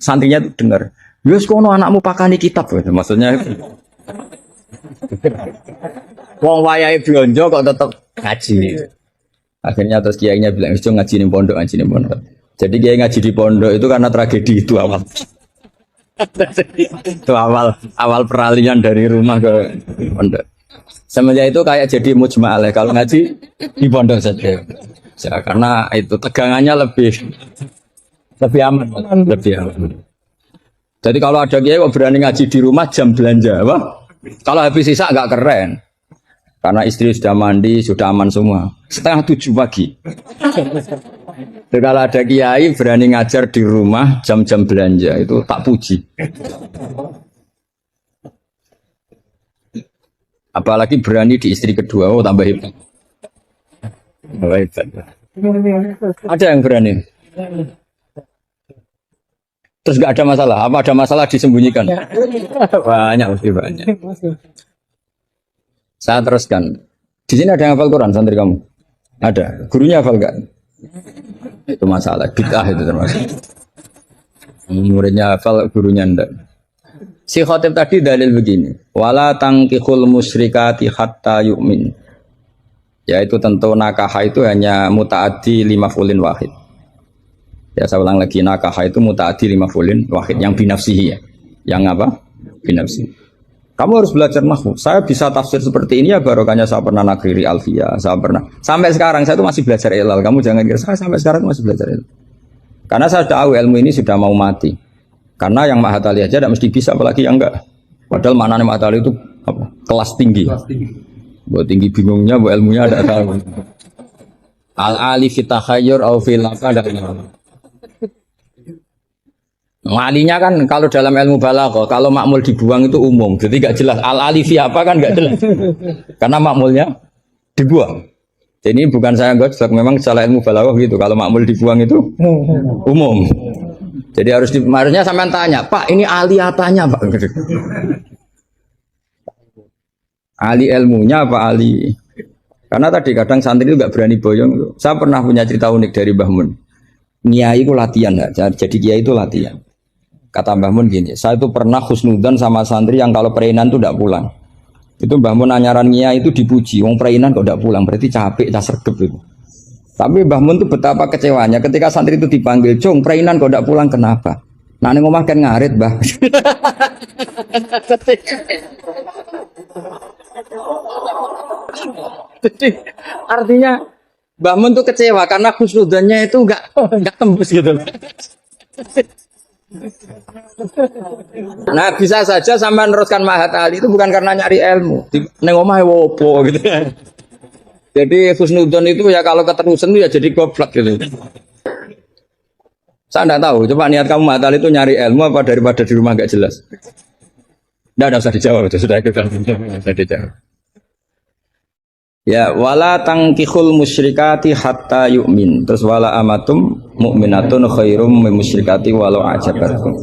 santrinya itu dengar. Yus kono anakmu pakani kitab. Maksudnya wong wayahe blonjo kok tetep ngaji. Akhirnya terus kiainya bilang, "Wis ngaji ning pondok, ngaji ning pondok." Jadi kiai ngaji di pondok itu karena tragedi itu awal. Itu awal peralihan dari rumah ke pondok. Semenjak itu kayak jadi mujma'ah kalau ngaji di pondok saja. Ya, karena itu tegangannya lebih aman, lebih aman. Jadi kalau ada kiai kok berani ngaji di rumah jam belanja, apa? Kalau habis sisa nggak keren. Karena istri sudah mandi, sudah aman semua. 6:30 pagi. Jadi kalau ada kiai berani ngajar di rumah jam-jam belanja itu tak puji. Apalagi berani di istri kedua, oh tambah hebat. Tambah hebat. Ada yang berani. Terus nggak ada masalah. Apa ada masalah disembunyikan? Banyak, mesti banyak. Saya teruskan. Di sini ada yang hafal Quran santri kamu? Ada. Gurunya hafal nggak? Itu masalah. Bid'ah itu termasuk. Muridnya hafal, gurunya enggak. Si khotib tadi dalil begini. Wala tangkihul musyrikati hatta yu'min. Yaitu tentu nakah itu hanya muta'addi limaf'ulin wahid. Ya saya ulang lagi, nakah itu muta'addi limaf'ulin wahid. Yang binafsihi ya. Yang apa? Binafsihi. Kamu harus belajar nahwu. Saya bisa tafsir seperti ini ya barokahnya saya pernah nakriri alfiyah, saya pernah. Sampai sekarang saya itu masih belajar ilal. Kamu jangan kira saya sampai sekarang masih belajar ilal. Karena saya tahu ilmu ini sudah mau mati. Karena yang Mahat Ali aja tidak mesti bisa, apalagi yang enggak. Padahal maknanya Mahat Ali itu apa? Kelas tinggi. Buat tinggi bingungnya, buat ilmunya ada tahu. Al-ali fitahayyur au filaka ada. Alinya kan kalau dalam ilmu balaghah kalau makmul dibuang itu umum, jadi nggak jelas al-alifi apa kan nggak jelas, karena makmulnya dibuang. Jadi ini bukan saya nggak, memang salah ilmu balaghah gitu. Kalau makmul dibuang itu umum. Jadi harusnya sampean tanya, Pak ini ali apanya Pak? Ali ilmunya apa ali? Karena tadi kadang santri itu nggak berani boyong. Saya pernah punya cerita unik dari Mbah Mun. Kiai itu latihan, jadi kiai itu latihan. Kata Mbah Mun gini, saya itu pernah husnudzan sama santri yang kalau pereinan itu tidak pulang. Itu Mbah Mun anyaran Kiai itu dipuji, wong pereinan kok tidak pulang, berarti capek, sregep itu. Tapi Mbah Mun itu betapa kecewanya ketika santri itu dipanggil, "Cung, pereinan kok tidak pulang, kenapa?" Nah, ning omah kan ngarit, Mbah. Jadi artinya Mbah Mun tuh kecewa karena husnudzannya itu enggak tembus gitu. Nah bisa saja sampai meneruskan Mahat Ali itu bukan karena nyari ilmu, neng omah wopo gitu. Jadi husnudon itu ya kalau keterusan itu ya jadi goblok gitu. Saya tidak tahu, coba niat kamu Mahat Ali itu nyari ilmu apa daripada di rumah gak jelas. Tidak usah dijawab, itu sudah kita sudah dijawab. Ya wala tangkihul musyrikati hatta yu'min. Terus wala amatum mu'minatun khairum min musyrikati walau ajabatkum.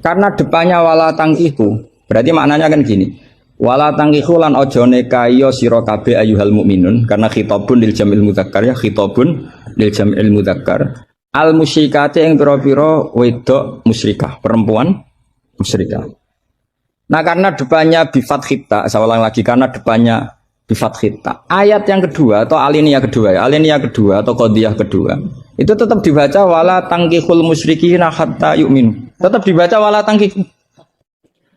Karena depannya wala tangkihu, berarti maknanya kan gini. Wala tangkihu lan ojo nekayo sira kabeh ayyuhal mukminun, karena khitabun lil jamil mudzakkar ya, khitabun lil jamil mudzakkar. Al musyrikati yang pira-pira wedok musyrikah, perempuan musyrikah. Nah karena depannya bifat khita, saya ulang lagi, karena depannya bifat khita. Ayat yang kedua atau alinea kedua ya, alinea kedua atau qadhiyah kedua, itu tetap dibaca wala tangkihul musyrikina hatta yu'min. Tetap dibaca wala tangkih.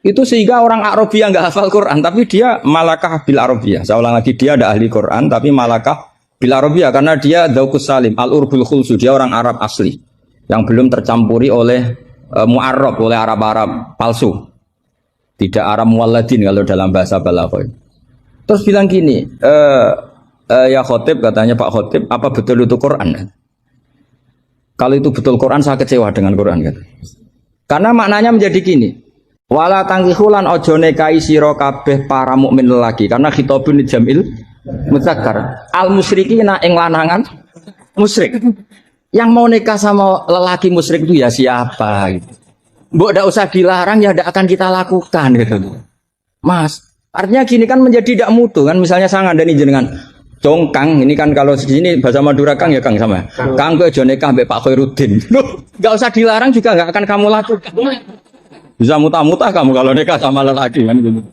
Itu sehingga orang Arabia nggak hafal Quran, tapi dia malakah bil Arabia. Saya ulang lagi, dia ada ahli Quran, tapi malakah bil Arabia karena dia dzauqus salim, al-urbul khulsu, dia orang Arab asli yang belum tercampuri oleh mu'arrab, oleh Arab-Arab palsu. Tidak Arab muwalladin kalau dalam bahasa balaghah. Terus bilang gini, ya khotib, katanya Pak Khotib, apa betul itu Quran? Kalau itu betul Quran, saya kecewa dengan Quran kan. Karena maknanya menjadi gini. Wala tangkihulan ojo nekai sira kabeh para mukmin lelaki, karena khitabun jamil mudzakkar. Al musyrikina ing lanangan musyrik. Yang mau nikah sama lelaki musyrik itu ya siapa gitu. Mbok ndak usah dilarang ya ndak akan kita lakukan gitu. Mas, artinya gini kan menjadi tidak mutu kan, misalnya saya ngandani jenengan Kang, ini kan kalau di sini bahasa Madura Kang ya Kang sama. Kang kowe aja nikah mbek Pak Khairuddin. Loh, enggak usah dilarang juga enggak akan kamu lakukan. Bisa muta-muta kamu kalau nikah sama lelaki kan gitu.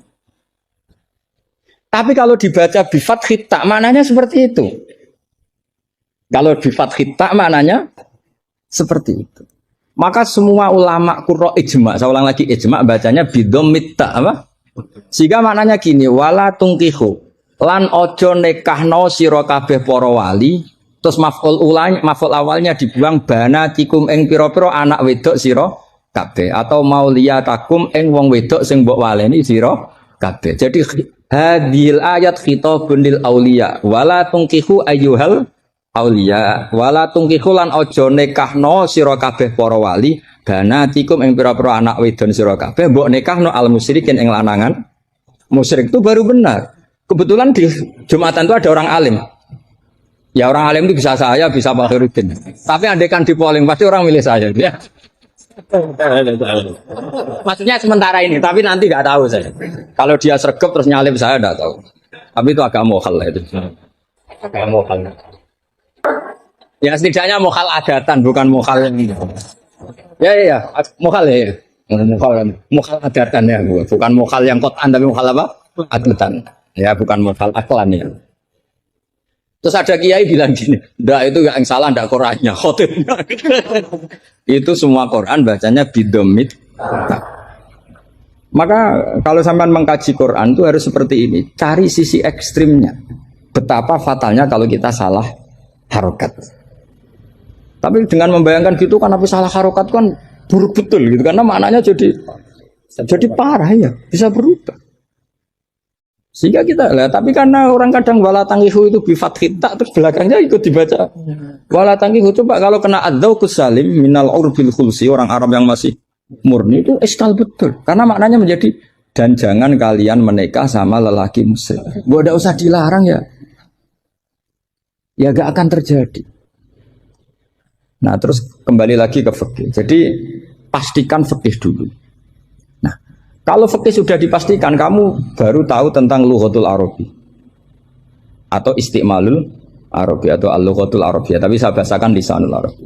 Tapi kalau dibaca bifat khita maknanya seperti itu. Kalau bifat khita maknanya seperti itu. Maka semua ulama qurra ijma, saya ulang lagi ijma bacanya bidomit ta apa? Sehingga maknanya gini, wala tungkihu lan ojo nekahno sira kabeh para wali, terus maf'ul awalnya dibuang banatikum ing pira-pira anak wedok sira kabeh atau mauliyatakum ing wong wedok sing mbok waleni sira kabeh. Jadi hadhil ayat khitabun lil auliya wala tungkihu ayyuhal auliya wala tungkihu lan ojo nekahno sira kabeh para wali banatikum ing pira-pira anak wedon sira kabeh mbok nekahno al musyrikin ing lanangan musyrik. Itu baru benar. Kebetulan di Jumatan itu ada orang alim. Ya orang alim itu bisa saya, bisa Pak Khairuddin. Tapi andaikan di polling pasti orang milih saya. Ya. Maksudnya sementara ini, tapi nanti nggak tahu saya. Kalau dia sregep terus nyalip saya nggak tahu. Tapi itu agak mohal lah itu. Agak mohal. Ya setidaknya mohal adatan, bukan mohal yang ini. Ya, mohal ya. Mohal adatan ya, bukan mohal yang kotan, tapi mohal apa? Adatan. Ya bukan modal aklan ya. Terus ada kiai bilang gini, ndak itu yang salah, ndak Qurannya, khotibnya. Itu semua Quran bacanya bidomit. Maka kalau sampai mengkaji Quran itu harus seperti ini, cari sisi ekstrimnya. Betapa fatalnya kalau kita salah harokat. Tapi dengan membayangkan gitu kan, apa salah harokat kan buruk betul gitu, karena maknanya jadi parah ya, bisa berubah. Sehingga kita lah, tapi karena orang kadang wala tangihu itu bifat khita terus belakangnya ikut dibaca wala tangihu. Coba kalau kena adzauqus salim minal urbil khulsi, orang Arab yang masih murni itu eskal betul, karena maknanya menjadi dan jangan kalian menikah sama lelaki musyrik. Gak usah dilarang ya gak akan terjadi. Nah terus kembali lagi ke fikih. Jadi pastikan fikih dulu. Kalau fikih sudah dipastikan, kamu baru tahu tentang lughatul Arabi atau istimalul Arabi atau al-lughatul Arabiyah. Tapi saya bahasakan lisanul Arabi.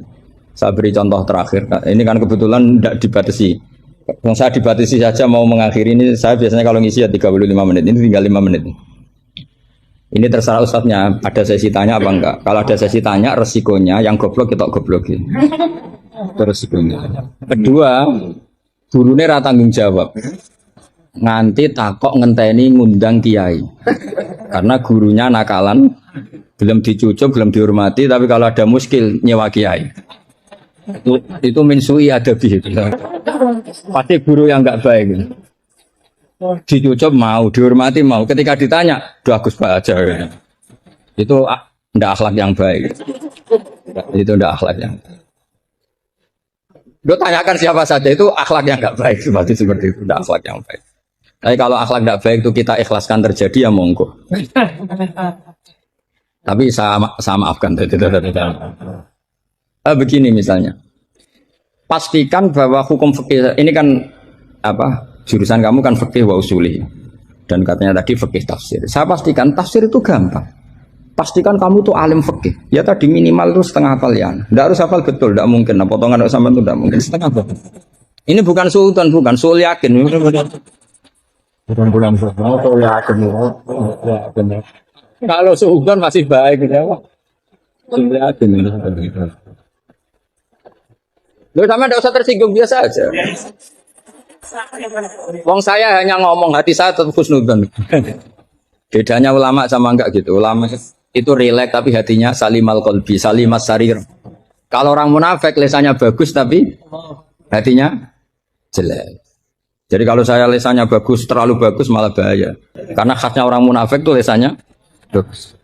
Saya beri contoh terakhir. Ini kan kebetulan tidak dibatasi. Kalau saya dibatasi saja mau mengakhiri ini, saya biasanya kalau ngisi ya 35 menit. Ini tinggal 5 menit. Ini terserah ustadznya. Ada sesi tanya apa enggak? Kalau ada sesi tanya, resikonya yang goblok kita goblokin. Resikonya. Kedua, gurunya ra tanggung jawab. Nganti takok ngenteni ngundang kiai. Karena gurunya nakalan, belum dicucuk, belum dihormati, tapi kalau ada muskil nyewa kiai. Itu mensui adabi itu. Pasti guru yang nggak baik. Dicucuk mau, dihormati mau. Ketika ditanya, bagus Pak aja. Itu ndak akhlak yang baik. Itu ndak akhlak yang baik. Lo tanyakan siapa saja itu akhlak yang nggak baik seperti itu, ndak akhlak yang baik. Tapi kalau akhlak nggak baik itu kita ikhlaskan terjadi ya monggo. Tapi saya maafkan. Begini misalnya, pastikan bahwa hukum fikih ini kan apa? Jurusan kamu kan fikih wa usuli dan katanya tadi fikih tafsir. Saya pastikan tafsir itu gampang. Pastikan kamu tuh alim fikih. Ya tadi minimal itu setengah hafal ya. Tidak harus hafal betul, tidak mungkin. Nah, potongan sama itu tidak mungkin setengah hafal. Ini bukan sultan, bukan sul yakin. Bukan sul yakin. Kalau sultan masih baik ya. Sul yakin. Loh sama tidak usah tersinggung biasa aja. Wong saya hanya ngomong hati saya tetap husnudzon. Bedanya ulama sama enggak gitu. Ulama itu rileks tapi hatinya salimal qalbi, salimas sarir. Kalau orang munafik lesannya bagus tapi hatinya jelek. Jadi kalau saya lesannya bagus, terlalu bagus malah bahaya. Karena khasnya orang munafik tuh lesannya bagus.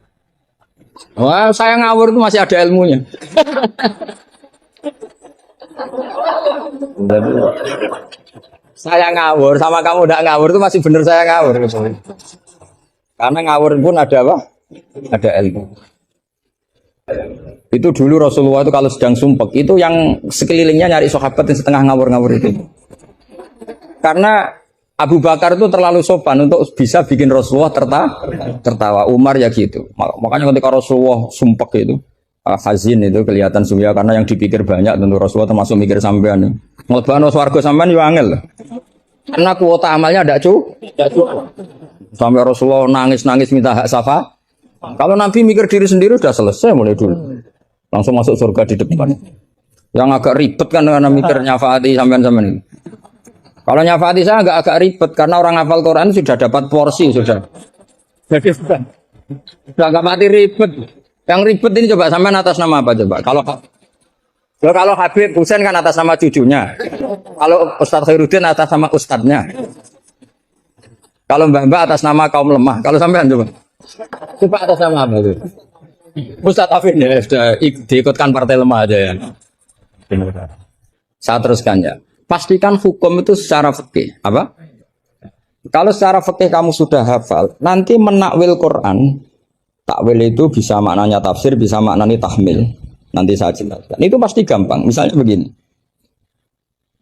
Wah, saya ngawur itu masih ada ilmunya. Saya ngawur sama kamu udah ngawur itu masih bener saya ngawur. Karena ngawur pun ada apa? Ada ilmu. Itu dulu Rasulullah itu kalau sedang sumpek itu yang sekelilingnya nyari sahabat yang setengah ngawur-ngawur itu. Karena Abu Bakar itu terlalu sopan untuk bisa bikin Rasulullah tertawa. Umar ya gitu. Makanya ketika Rasulullah sumpek itu hazin itu kelihatan sumya karena yang dipikir banyak tentu Rasulullah termasuk mikir sampean. Mlebu swarga sampean yo angel. Karena kuota amalnya tidak cukup. Sampai Rasulullah nangis-nangis minta hak syafaat. Kalau Nabi mikir diri sendiri sudah selesai mulai dulu. Langsung masuk surga di depan. Yang agak ribet kan karena mikir nyafati sampean-sampean ini. Kalau nyafati saya agak ribet karena orang hafal Quran sudah dapat porsi sudah. Jadi sudah enggak mati ribet. Yang ribet ini coba sampean atas nama apa coba? Kalau Habib Husain kan atas nama cucunya. Kalau Ustadz Khairuddin atas nama ustadznya. Kalau Mbak atas nama kaum lemah. Kalau sampean coba. Coba atas nama apa itu? Ustadz Afin ya sudah diikutkan partai lemah aja ya. Saya teruskan ya. Pastikan hukum itu secara fikih. Apa? Kalau secara fikih kamu sudah hafal, nanti menakwil Quran, takwil itu bisa maknanya tafsir, bisa maknanya tahmil. Nanti saya jelaskan. Itu pasti gampang. Misalnya begini.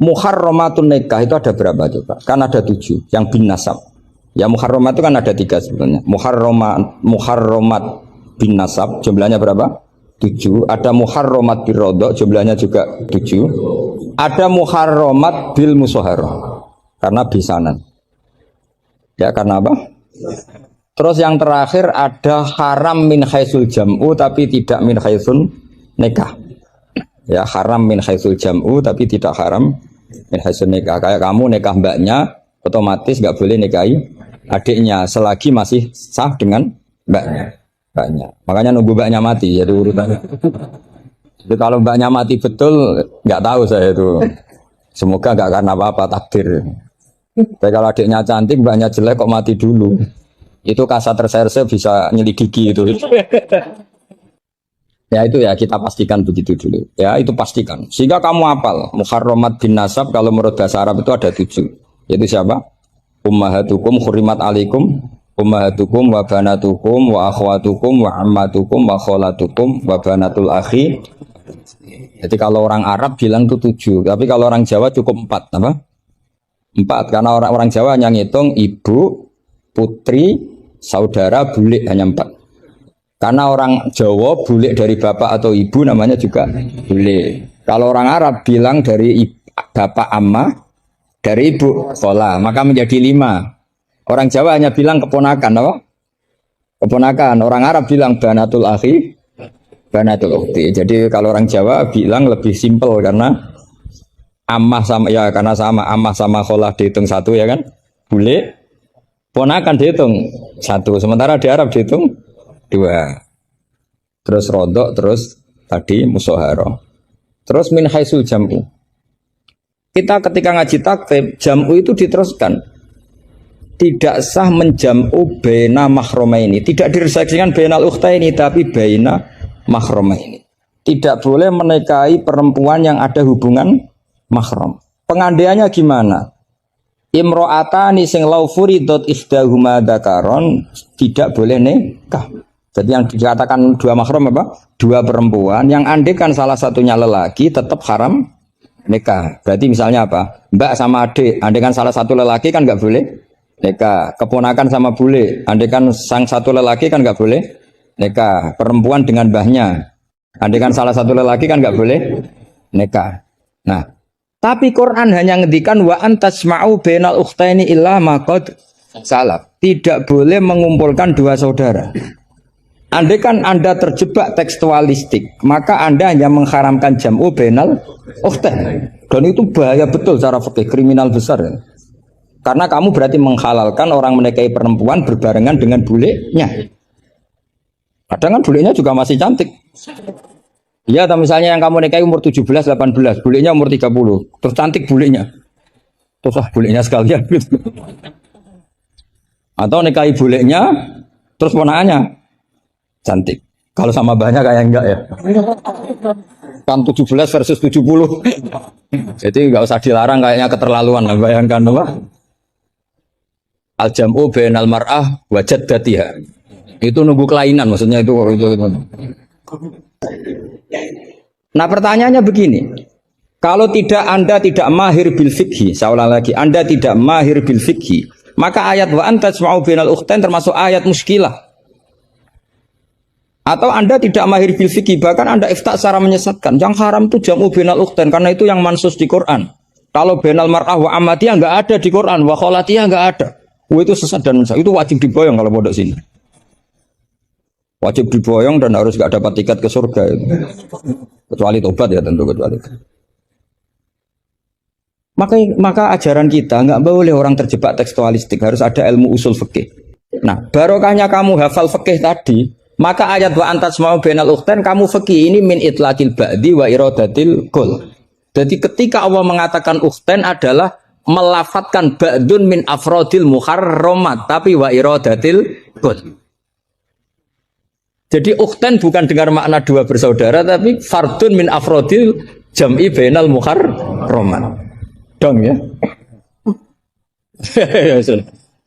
Muharramatun nikah itu ada berapa coba? Kan ada 7 yang bin nasab. Ya muharramat itu kan ada 3 sebenarnya. Muharramat bin nasab jumlahnya berapa? 7. Ada muharramat bil rodok jumlahnya juga 7. Ada muharramat bil musoharah karena bisanan. Ya karena apa? Terus yang terakhir ada haram min khaisul jam'u tapi tidak min khaisun nikah. Ya haram min khaisul jam'u tapi tidak haram min khaisun nikah. Kayak kamu nikah mbaknya otomatis nggak boleh nikahi adiknya selagi masih sah dengan mbaknya. Makanya nunggu mbaknya mati jadi urutannya. Jadi kalau mbaknya mati betul nggak tahu saya itu. Semoga nggak karena apa-apa takdir. Tapi kalau adiknya cantik mbaknya jelek kok mati dulu. Itu kasat reserse bisa nyelidiki itu. Ya itu ya kita pastikan begitu dulu. Ya itu pastikan. Sehingga kamu hafal muharramat bin nasab kalau menurut bahasa Arab itu ada 7. Yaitu siapa? Ummahatukum hurimat alaikum ummahatukum wa banatukum wa akhwatukum wa ammatukum wa kholatukum wa banatul akhi. Jadi kalau orang Arab bilang itu 7, tapi kalau orang Jawa cukup 4, apa? 4 karena orang Jawa hanya ngitung ibu, putri, saudara, bulik hanya 4. Karena orang Jawa bulik dari bapak atau ibu namanya juga bulik. Kalau orang Arab bilang dari bapak amma, dari ibu khola, maka menjadi 5. Orang Jawa hanya bilang keponakan, apa? Keponakan. Orang Arab bilang banatul akhi, banatul ukhti. Jadi kalau orang Jawa bilang lebih simpel karena ammah sama ya karena sama ammah sama kholah dihitung 1 ya kan? Bulik, ponakan dihitung 1. Sementara di Arab dihitung 2. Terus rodok, terus tadi musoharo. Terus min haisul jam'u. Kita ketika ngaji takrib, jam'u itu diteruskan. Tidak sah menjam'u baina mahromaini. Tidak diresaksikan bainal ukhtaini, tapi baina mahromaini. Tidak boleh menikahi perempuan yang ada hubungan mahram. Pengandaiannya gimana? Imro'atani sing lau furidot ihdahuma dzakaron, tidak boleh nikah. Jadi yang dikatakan dua mahram apa? Dua perempuan yang andekan salah satunya lelaki tetap haram nikah. Berarti misalnya apa? Mbak sama adik, andekan salah satu lelaki kan nggak boleh nikah. Keponakan sama bule, andekan sang satu lelaki kan nggak boleh nikah. Perempuan dengan mbahnya, andekan salah satu lelaki kan nggak boleh nikah. Nah, tapi Quran hanya ngendikan wa antasma'u bainal ukhtaini illa ma qad salaf. Tidak boleh mengumpulkan dua saudara. Andai kan Anda terjebak tekstualistik, maka Anda hanya mengharamkan jam'u bainal ukhtain. Dan itu bahaya betul secara fikih, kriminal besar. Ya. Karena kamu berarti menghalalkan orang menikahi perempuan berbarengan dengan bulenya. Kadang kan bulenya juga masih cantik. Ya, atau misalnya yang kamu nikahi umur 17, 18, bulenya umur 30. Terus cantik bulenya. Terus bulenya sekalian gitu. Atau nikahi bulenya, terus ponakannya cantik. Kalau sama banyak kayak enggak ya. Kan 17 versus 70. Jadi enggak usah dilarang, kayaknya keterlaluan lah. Bayangkan apa? Al-jam'u bainal mar'ah wa jaddatiha. Itu nunggu kelainan maksudnya itu. Nah pertanyaannya begini. Kalau tidak Anda tidak mahir bil fikhi, saya ulang lagi, Anda tidak mahir bil fikhi, maka ayat wa antasma'u bainal ukhtain termasuk ayat muskilah. Atau Anda tidak mahir bil fikih, bahkan Anda ifta secara menyesatkan. Yang haram itu jam'u bainal ukhtain, karena itu yang mansus di Quran. Kalau bainal mar'ah wa amatiyah enggak ada di Quran, wa kholatiyah enggak ada. Itu sesat dan menyesat. Itu wajib diboyong kalau pondok sini. Wajib diboyong dan harus enggak dapat tiket ke surga itu. Kecuali tobat ya tentu, kecuali. Maka ajaran kita enggak boleh orang terjebak tekstualistik, harus ada ilmu usul fikih. Nah, barokahnya kamu hafal fikih tadi, maka ayat wa antasma'u bainal ukhtain kamu fikih ini min itlaqil ba'di wa iradatil kul. Jadi ketika Allah mengatakan ukhtain adalah melafatkan ba'dun min afrodil muharramat tapi wa iradatil kul. Jadi ukhtain bukan dengan makna dua bersaudara tapi fardun min afrodil jam'i bainal muharramat. Dong ya.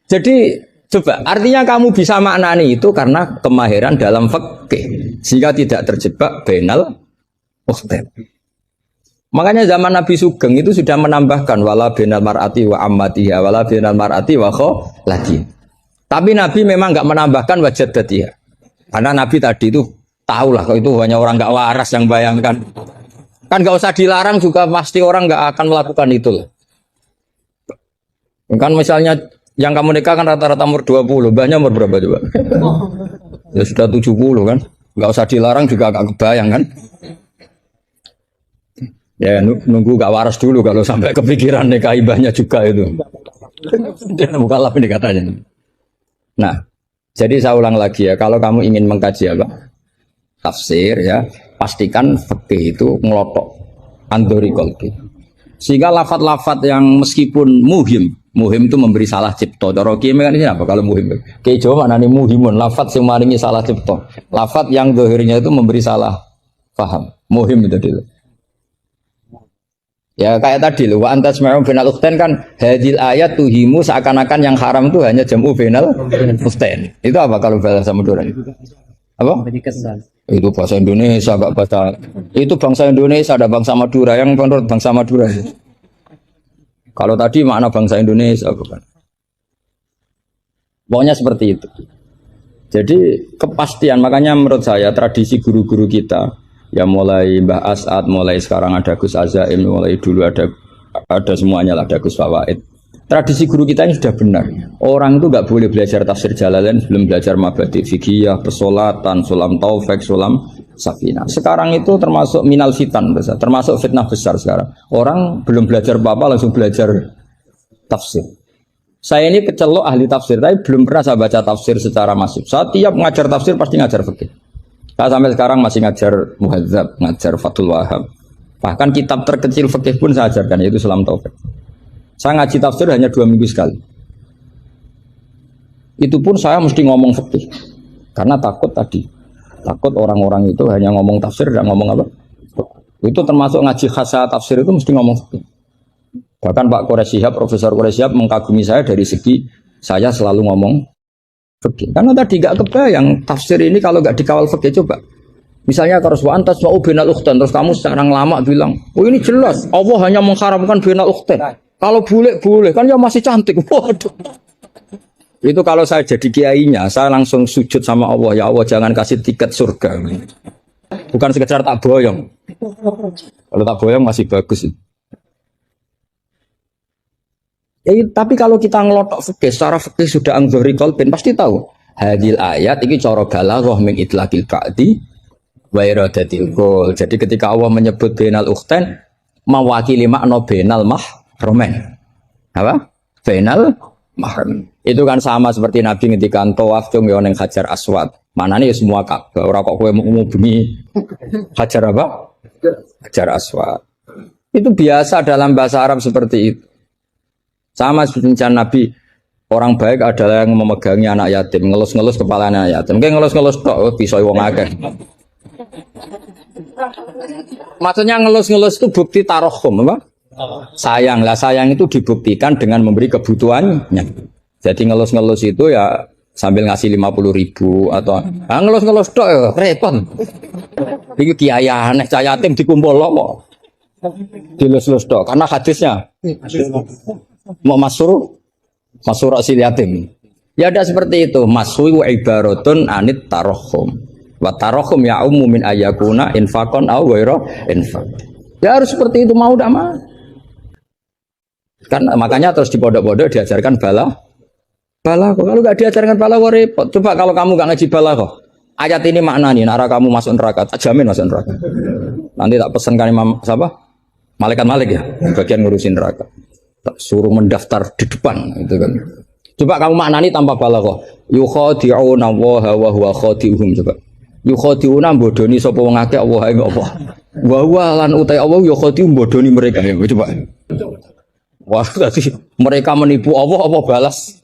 Jadi coba, artinya kamu bisa maknani itu karena kemahiran dalam fikih, sehingga tidak terjebak bainal ukhtain. Makanya zaman Nabi Sugeng itu sudah menambahkan wala bainal mar'ati wa ammatiha, wala bainal mar'ati wa kholati. Tapi Nabi memang enggak menambahkan wajaddatiha. Karena Nabi tadi itu tahulah kalau itu hanya orang enggak waras yang bayangkan. Kan enggak usah dilarang juga pasti orang enggak akan melakukan itu. Kan misalnya yang kamu nikah kan rata-rata umur 20, mbahnya umur berapa coba? Ya sudah 70 kan? Enggak usah dilarang juga agak kebayang kan? Ya nunggu gak waras dulu kalau sampai kepikiran nikah ibahnya juga itu. Dia mukallaf ini katanya. Nah, jadi saya ulang lagi ya, kalau kamu ingin mengkaji apa? Tafsir ya, pastikan fikih itu ngelotok andori kolbi. Sehingga lafat-lafat yang meskipun muhim itu memberi salah cipta. Cara kiai kan ini apa kalau muhim? Kiai Jawa mana nih muhimun, lafat yang maringi salah cipta. Lafat yang dohirnya itu memberi salah paham. Muhim itu dulu. Ya kayak tadi loh, wa antasma'u bainal ukhtain kan hadil ayat tuhimu seakan-akan yang haram itu hanya jam'u bainal ukhtain. Itu apa kalau bahasa Madura? Apa? Itu bahasa Indonesia, enggak bahasa. Itu bangsa Indonesia, ada bangsa Madura yang menurut bangsa Madura. Kalau tadi makna bangsa Indonesia bukan. Pokoknya seperti itu. Jadi kepastian, makanya menurut saya tradisi guru-guru kita ya mulai Mbah As'ad, mulai sekarang ada Gus Azaim, mulai dulu ada semuanya lah, ada Gus Fawaid. Tradisi guru kita ini sudah benar. Orang itu nggak boleh belajar tafsir Jalalain sebelum belajar mabadi fikih, pesolatan, sulam taufik, sulam safina. Sekarang itu termasuk minal fitan besar, termasuk fitnah besar sekarang. Orang belum belajar apa-apa langsung belajar tafsir. Saya ini kecelok ahli tafsir, tapi belum pernah saya baca tafsir secara masif. Saya tiap ngajar tafsir pasti ngajar fikih. Saya sampai sekarang masih ngajar Muhadzab, ngajar Fathul Wahab. Bahkan kitab terkecil fikih pun saya ajarkan, yaitu Salam Taufik. Saya ngaji tafsir hanya 2 minggu sekali. Itu pun saya mesti ngomong fikih. Karena takut tadi. Takut orang-orang itu hanya ngomong tafsir, tidak ngomong apa. Itu termasuk ngaji khasa tafsir itu mesti ngomong fikih. Bahkan Pak Quraisyihab, Profesor Quraisyihab mengagumi saya dari segi saya selalu ngomong fikih. Karena tadi gak kebayang tafsir ini kalau gak dikawal fikih. Coba misalnya kalau antas mau binal ukhtan, terus kamu sekarang lama bilang, oh ini jelas Allah hanya mengharamkan binal ukhtan. Kalau boleh kan ya masih cantik. Waduh. Itu kalau saya jadi kiainya, saya langsung sujud sama Allah, ya Allah jangan kasih tiket surga. Bukan sekedar tak boyong. Kalau tak boyong masih bagus. Tapi kalau kita ngelotok fikih, secara fikih sudah angzori kolbin, pasti tahu. Hadil ayat ini cara balaghah min itlaqil ba'di wa iradatil qul. Jadi ketika Allah menyebut bainal ukhtain mewakili makna bainal mahramin. Apa? Bainal mahram. Itu kan sama seperti Nabi ketika tawaf cung yo ning Hajar Aswad. Manane ya semua Ka'bah. Ora kok kowe mau bengi Hajar apa? Hajar Aswad. Itu biasa dalam bahasa Arab seperti itu. Sama seperti Nabi, orang baik adalah yang memegangi anak yatim, ngelus-ngelus kepala anak yatim. Kayak ngelus-ngelus tok bisa wong akeh. Maksudnya ngelus-ngelus itu bukti tarohum apa? Sayang lah, sayang itu dibuktikan dengan memberi kebutuhannya. Jadi ngelus-ngelus itu ya sambil ngasih 50.000 atau ngelus-ngelus tok ya repot. Iki kiai aneh cah yatim dikumpul loh. Dilus-lus tok karena hadisnya mau masur asil yatim. Ya ada seperti itu. Masui wa ibaratun anit tarohum. Wa tarohum ya min ayakuna infakon au ghaira infak. Ya harus seperti itu mau tidak mau. Kan makanya terus di pondok-pondok diajarkan balaghah. Kalau nggak diajarkan balaghah repot. Coba kalau kamu nggak ngaji balaghah. Ayat ini maknanya nara kamu masuk neraka. Tak jamin masuk neraka. Nanti tak pesankan Imam siapa? Malaikat Malik ya, bagian ngurusin neraka. Tak suruh mendaftar di depan itu kan. Coba kamu maknani tanpa balaghah. Yukhadi'una wa huwa khadi'uhum coba. Yukhadi'una bodoni sapa wong akeh Allah ing apa. Wa huwa lan utai Allah yukhadi'um bodoni mereka ya coba. Wah, tadi mereka menipu Allah apa balas?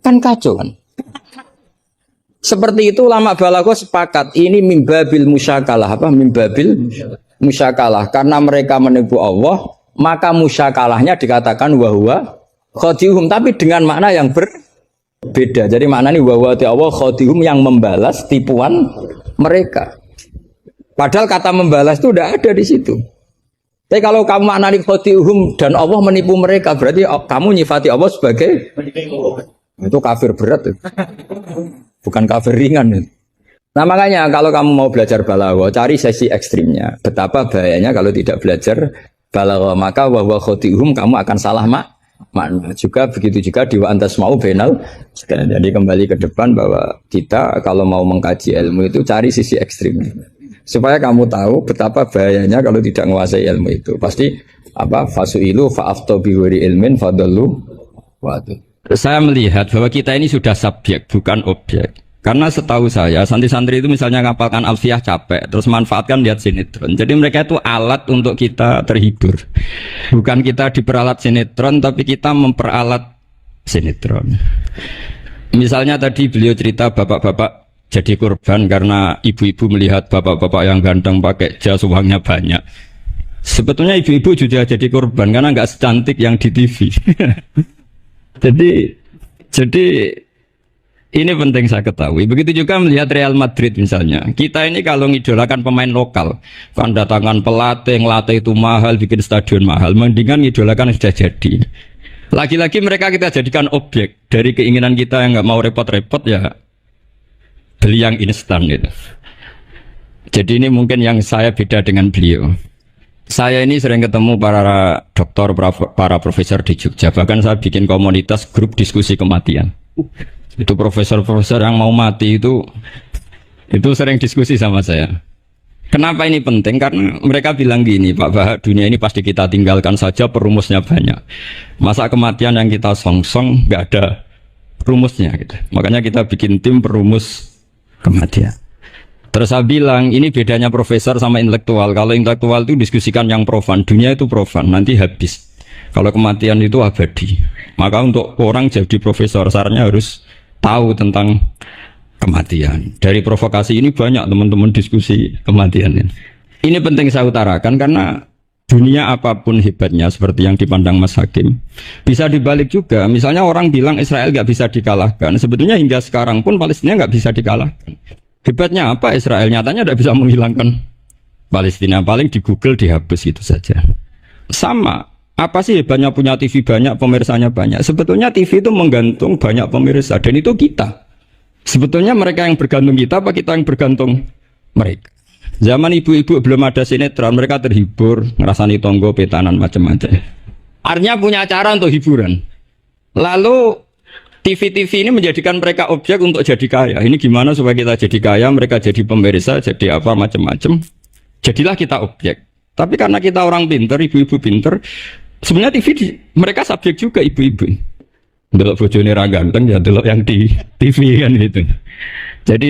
Kan kacau kan. Seperti itu ulama balaghah sepakat ini mimbabil musyakalah apa mimbabil musyakalah karena mereka menipu Allah maka musyakalahnya dikatakan wahwa khadihum tapi dengan makna yang berbeda. Jadi makna ini wahwa Allah khadihum yang membalas tipuan mereka. Padahal kata membalas itu udah ada di situ. Tapi kalau kamu maknani khadihum dan Allah menipu mereka berarti kamu nyifati Allah sebagai itu kafir berat. Bukan kafir ringan. Nah makanya kalau kamu mau belajar balaghah cari sesi ekstrimnya. Betapa bahayanya kalau tidak belajar balaghah maka wahwa khadihum kamu akan salah makna. Juga begitu juga di wa antas mau benal. Jadi kembali ke depan bahwa kita kalau mau mengkaji ilmu itu cari sisi ekstrimnya. Supaya kamu tahu betapa bahayanya kalau tidak menguasai ilmu itu. Pasti apa fasuilu fa'afto bihuri ilmin fadallu waduh. Saya melihat bahwa kita ini sudah subjek bukan objek. Karena setahu saya santri-santri itu misalnya ngapalkan alfiah capek terus manfaatkan lihat sinetron. Jadi mereka itu alat untuk kita terhibur. Bukan kita diperalat sinetron tapi kita memperalat sinetron. Misalnya tadi beliau cerita bapak-bapak jadi korban karena ibu-ibu melihat bapak-bapak yang ganteng pakai jas uangnya banyak. Sebetulnya ibu-ibu juga jadi korban karena nggak secantik yang di TV. Jadi ini penting saya ketahui. Begitu juga melihat Real Madrid misalnya. Kita ini kalau ngidolakan pemain lokal, kan datangkan pelatih, ngelatih itu mahal, bikin stadion mahal. Mendingan ngidolakan sudah jadi. Lagi-lagi mereka kita jadikan objek dari keinginan kita yang nggak mau repot-repot ya beli yang instan gitu. Jadi ini mungkin yang saya beda dengan beliau. Saya ini sering ketemu para dokter, para profesor di Jogja. Bahkan saya bikin komunitas grup diskusi kematian. Itu profesor-profesor yang mau mati itu sering diskusi sama saya. Kenapa ini penting? Karena mereka bilang gini, Pak Bahak, dunia ini pasti kita tinggalkan saja, perumusnya banyak. Masa kematian yang kita song-song nggak ada rumusnya gitu. Makanya kita bikin tim perumus kematian. Terus saya bilang, ini bedanya profesor sama intelektual. Kalau intelektual itu diskusikan yang profan, dunia itu profan, nanti habis. Kalau kematian itu abadi. Maka untuk orang jadi profesor, sarannya harus tahu tentang kematian. Dari provokasi ini banyak teman-teman diskusi kematian. Ini penting saya utarakan karena dunia apapun hebatnya seperti yang dipandang Mas Hakim bisa dibalik juga. Misalnya orang bilang Israel nggak bisa dikalahkan, sebetulnya hingga sekarang pun Palestina nggak bisa dikalahkan. Hebatnya apa Israel? Nyatanya tidak bisa menghilangkan Palestina, paling di Google dihapus itu saja. Sama, apa sih hebatnya punya TV banyak, pemirsanya banyak? Sebetulnya TV itu menggantung banyak pemirsa dan itu kita. Sebetulnya mereka yang bergantung kita apa kita yang bergantung mereka? Zaman ibu-ibu belum ada sinetron, mereka terhibur, ngerasani tonggo, petanan, macam-macam. Artinya punya cara untuk hiburan. Lalu TV-TV ini menjadikan mereka objek untuk jadi kaya. Ini gimana supaya kita jadi kaya, mereka jadi pemirsa, jadi apa, macam-macam. Jadilah kita objek. Tapi karena kita orang pinter, ibu-ibu pinter, sebenarnya TV mereka subjek juga ibu-ibu. Delok bojone ra ganteng ya delok yang di TV kan gitu. Jadi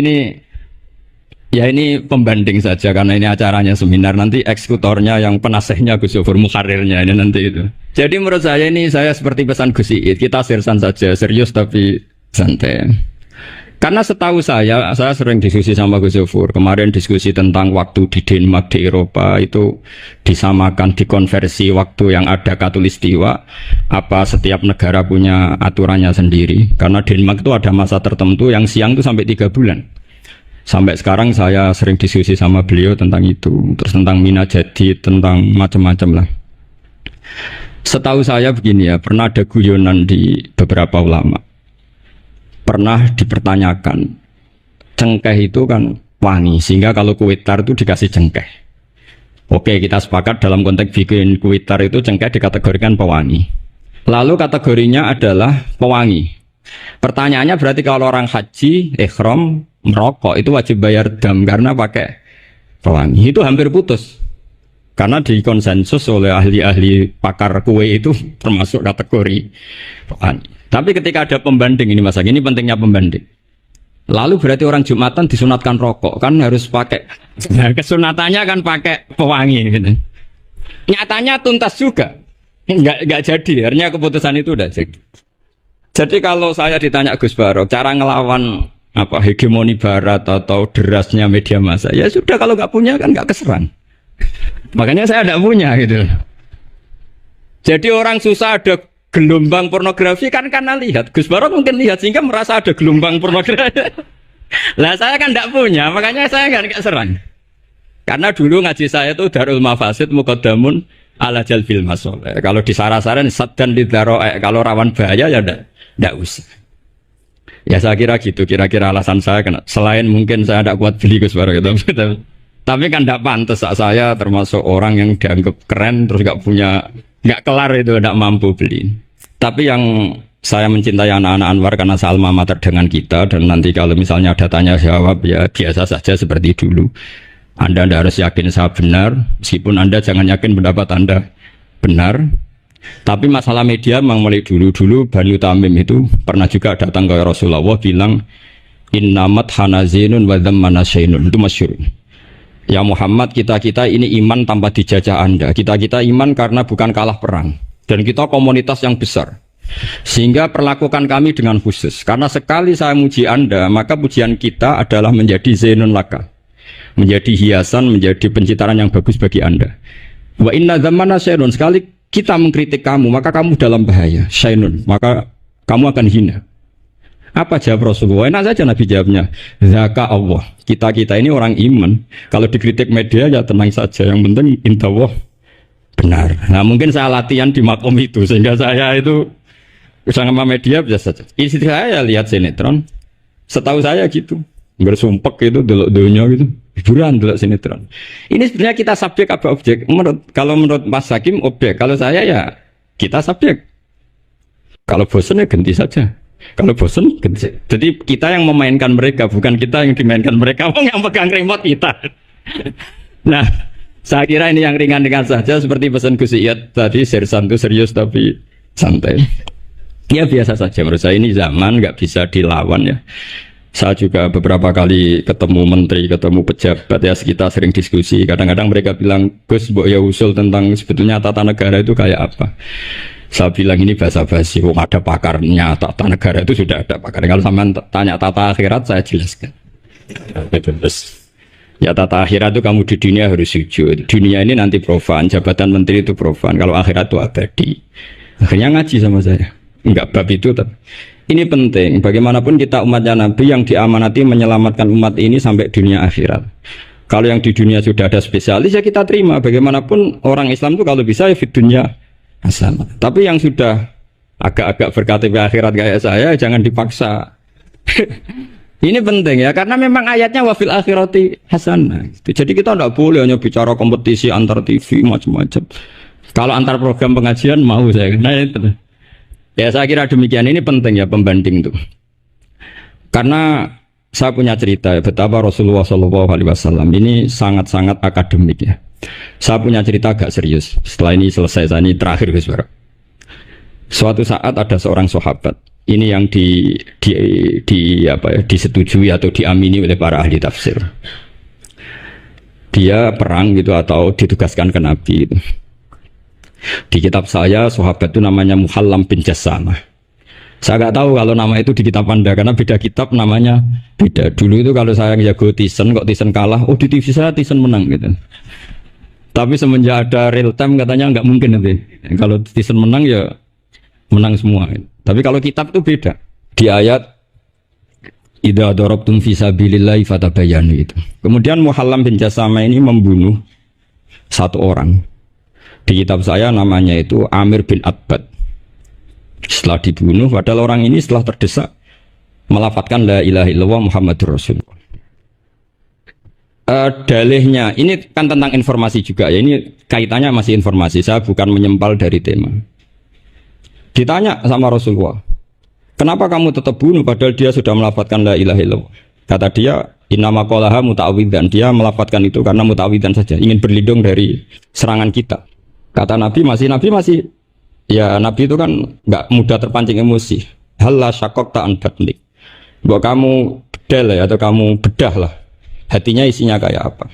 ini pembanding saja karena ini acaranya seminar, nanti eksekutornya yang penasehnya Gus Yofur, mukarirnya ini nanti itu. Jadi menurut saya ini saya seperti pesan Gus Iid, kita sersan saja, serius tapi santai. Karena setahu saya sering diskusi sama Gus Yofur, kemarin diskusi tentang waktu di Denmark, di Eropa itu disamakan, dikonversi waktu yang ada katulistiwa, apa setiap negara punya aturannya sendiri. Karena Denmark itu ada masa tertentu yang siang itu sampai 3 bulan. Sampai sekarang saya sering diskusi sama beliau tentang itu, terus tentang Mina Jadi, tentang macam-macam lah. Setahu saya begini ya, pernah ada guyonan di beberapa ulama. Pernah dipertanyakan, cengkeh itu kan wangi, sehingga kalau kue tar itu dikasih cengkeh. Oke, kita sepakat dalam konteks bikin kue tar itu cengkeh dikategorikan pewangi. Lalu kategorinya adalah pewangi. Pertanyaannya berarti kalau orang haji, ikhram, merokok itu wajib bayar dam karena pakai pewangi. Itu hampir putus. Karena dikonsensus oleh ahli-ahli pakar kue itu termasuk kategori pewangi. Tapi ketika ada pembanding ini Mas, ini pentingnya pembanding. Lalu berarti orang Jumatan disunatkan rokok, kan harus pakai. Nah, kesunatannya kan pakai pewangi gitu. Nyatanya tuntas juga. Enggak jadi, akhirnya keputusan itu udah jadi. Jadi kalau saya ditanya Gus Barok, cara ngelawan apa hegemoni barat atau derasnya media massa, ya sudah kalau nggak punya kan nggak keserang. Makanya saya tidak punya gitu. Jadi orang susah ada gelombang pornografi kan karena lihat. Gus Barok mungkin lihat sehingga merasa ada gelombang pornografi. Lah saya kan tidak punya, makanya saya nggak serang. Karena dulu ngaji saya itu Darul Mafasid Muqaddamun ala Jalbil Masoleh. Kalau di saran-saran saddan lidaro, kalau rawan bahaya ya tidak usah. Ya saya kira gitu, kira-kira alasan saya kena. Selain mungkin saya tidak kuat beli Gus Barok gitu. Tapi kan tidak pantas, saya termasuk orang yang dianggap keren terus nggak kelar itu, tidak mampu beli. Tapi yang saya mencintai anak-anak Anwar karena Salma mater dengan kita, dan nanti kalau misalnya ada tanya jawab ya biasa saja seperti dulu. Anda tidak harus yakin saya benar, meskipun Anda jangan yakin pendapat Anda benar. Tapi masalah media memang mulai dulu Banu Tamim itu pernah juga datang ke Rasulullah bilang innamat hanazinun wa dhammana syainun, itu masyhur. Ya Muhammad, kita ini iman tanpa dijajah Anda. Kita iman karena bukan kalah perang. Dan kita komunitas yang besar. Sehingga perlakukan kami dengan khusus. Karena sekali saya muji Anda, maka pujian kita adalah menjadi zainun laka. Menjadi hiasan, menjadi pencitraan yang bagus bagi Anda. Wa inna dhammana syainun, sekali kita mengkritik kamu, maka kamu dalam bahaya. Syainun, maka kamu akan hina. Apa jawab Rasulullah? Enak saja Nabi jawabnya. Zaka Allah. Kita ini orang iman. Kalau dikritik media ya tenang saja. Yang penting intawah benar. Nah mungkin saya latihan di makom itu sehingga saya itu sama media biasa saja. Istri saya lihat sinetron. Setahu saya gitu. Bersumpek gitu, delok dunia gitu. Hiburan delok sinetron. Ini sebenarnya kita subjek apa objek? Kalau menurut Mas Hakim objek. Kalau saya ya kita subjek. Kalau bosan ya ganti saja. Kalau bosan, jadi kita yang memainkan mereka, bukan kita yang dimainkan mereka. Yang pegang remote kita. Nah, saya kira ini yang ringan-ringan saja, seperti pesan Gus Iyad tadi, sersan itu serius tapi santai. Ya biasa saja menurut saya, ini zaman nggak bisa dilawan ya. Saya juga beberapa kali ketemu menteri, ketemu pejabat ya, kita sering diskusi. Kadang-kadang mereka bilang, Gus, mbok ya usul tentang sebetulnya tata negara itu kayak apa. Saya bilang ini basa-basi, ada pakarnya, tata negara itu sudah ada pakar. Kalau sampean tanya tata akhirat, saya jelaskan. Terus, ya tata akhirat itu kamu di dunia harus sujud. Dunia ini nanti profan, jabatan menteri itu profan. Kalau akhirat itu abadi. Akhirnya ngaji sama saya. Enggak bab itu, tapi ini penting. Bagaimanapun kita umatnya Nabi yang diamanati menyelamatkan umat ini sampai dunia akhirat. Kalau yang di dunia sudah ada spesialis ya kita terima. Bagaimanapun orang Islam itu kalau bisa ya fit dunia hasanah. Tapi yang sudah agak-agak berKTP akhirat kayak saya jangan dipaksa. Ini penting ya, karena memang ayatnya wafil akhirati hasanah. Jadi kita tidak boleh hanya bicara kompetisi antar TV macam-macam. Kalau antar program pengajian mau saya. Nah itu. Ya saya kira demikian, ini penting ya pembanding itu. Karena saya punya cerita ya, betapa Rasulullah SAW ini sangat-sangat akademik ya. Saya punya cerita agak serius. Setelah ini selesai, saya ini terakhir Gus Bara. Suatu saat ada seorang sahabat. Ini yang disetujui atau diamini oleh para ahli tafsir. Dia perang gitu atau ditugaskan ke Nabi gitu. Di kitab saya sahabat itu namanya Muhallam bin Jassamah. Saya nggak tahu kalau nama itu di kitab Anda karena beda kitab namanya beda. Dulu itu kalau saya jago Tyson, kok Tyson kalah, oh di TV saya Tyson menang gitu. Tapi semenjak ada real time katanya nggak mungkin nanti. Kalau Tyson menang ya menang semua. Tapi kalau kitab itu beda. Di ayat idza darabtum fi sabilillahi fatabayyanu itu. Kemudian Muhallam bin Jassamah ini membunuh satu orang. Di kitab saya namanya itu Amir bin Abbad. Setelah dibunuh, padahal orang ini setelah terdesak melafadzkan la ilaha illallah Muhammadur Rasulullah. Dalihnya ini kan tentang informasi juga ya, ini kaitannya masih informasi, saya bukan menyempal dari tema. Ditanya sama Rasulullah, kenapa kamu tetap bunuh padahal dia sudah melafadzkan la ilaha illallah? Kata dia, innama qalaha muta'awwidzan, dia melafadzkan itu karena muta'awwidzan saja, ingin berlindung dari serangan kita. Kata Nabi masih ya Nabi itu kan nggak mudah terpancing emosi. Halla syakok ta'an batnik, bahwa kamu bedal ya, atau kamu bedah lah hatinya isinya kayak apa.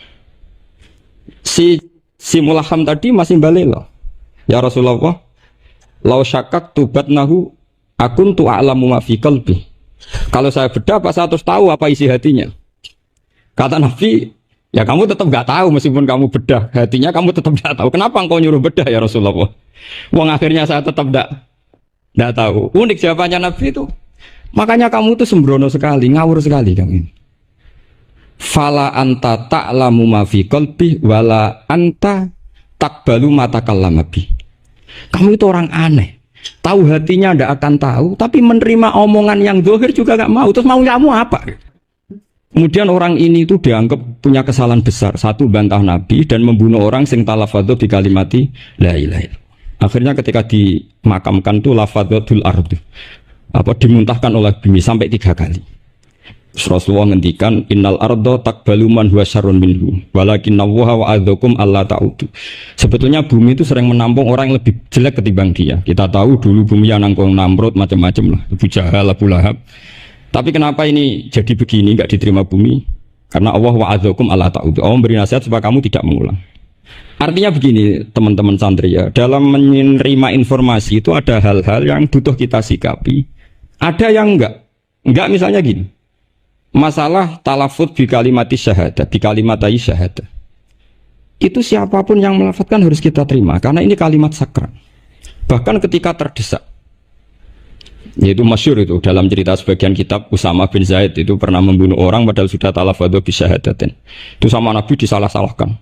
Si Mulaham tadi masih balik loh. Ya Rasulullah, lau syakak tubat nahu akun tu a'lamu ma fi qalbi. Kalau saya bedah apa saya terus tahu apa isi hatinya. Kata Nabi, ya kamu tetap nggak tahu meskipun kamu bedah hatinya, kamu tetap nggak tahu. Kenapa engkau nyuruh bedah ya Rasulullah? Wong akhirnya saya tetap nggak tahu. Unik jawabannya Nabi itu. Makanya kamu itu sembrono sekali, ngawur sekali kamu ini. Fala anta ta'lamu ma fi qalbi wala anta taqbalu ma takallama bi. Kamu itu orang aneh. Tahu hatinya ndak akan tahu, tapi menerima omongan yang zahir juga nggak mau. Terus mau kamu apa? Kemudian orang ini itu dianggap punya kesalahan besar. Satu, bantah Nabi dan membunuh orang sing talafadhu bi kalimati la ilaha illallah. Akhirnya ketika dimakamkan itu lafadzatul ardh, dimuntahkan oleh bumi sampai 3 kali. Rasulullah ngendikan innal ardha taqbalu man huwa syarrun minhu walakinnallaha wa'adzakum alla ta'udu. Sebetulnya bumi itu sering menampung orang yang lebih jelek ketimbang dia. Kita tahu dulu bumi yang nangkung Namrud macam-macam lah, Abu Jahal, Abu Lahab. Tapi kenapa ini jadi begini, enggak diterima bumi? Karena Allah wa'adzakum alla ta'udu. Allah memberi nasihat supaya kamu tidak mengulang. Artinya begini teman-teman santri ya, dalam menerima informasi itu ada hal-hal yang butuh kita sikapi, ada yang enggak misalnya gini. Masalah talafut bi kalimati syahadah, bi kalimatai syahadah. Itu siapapun yang melafadzkan harus kita terima karena ini kalimat sakral. Bahkan ketika terdesak. Yaitu masyhur itu dalam cerita sebagian kitab, Usama bin Zaid itu pernah membunuh orang padahal sudah talafadhu bi syahadatin. Itu sama Nabi disalah-salahkan.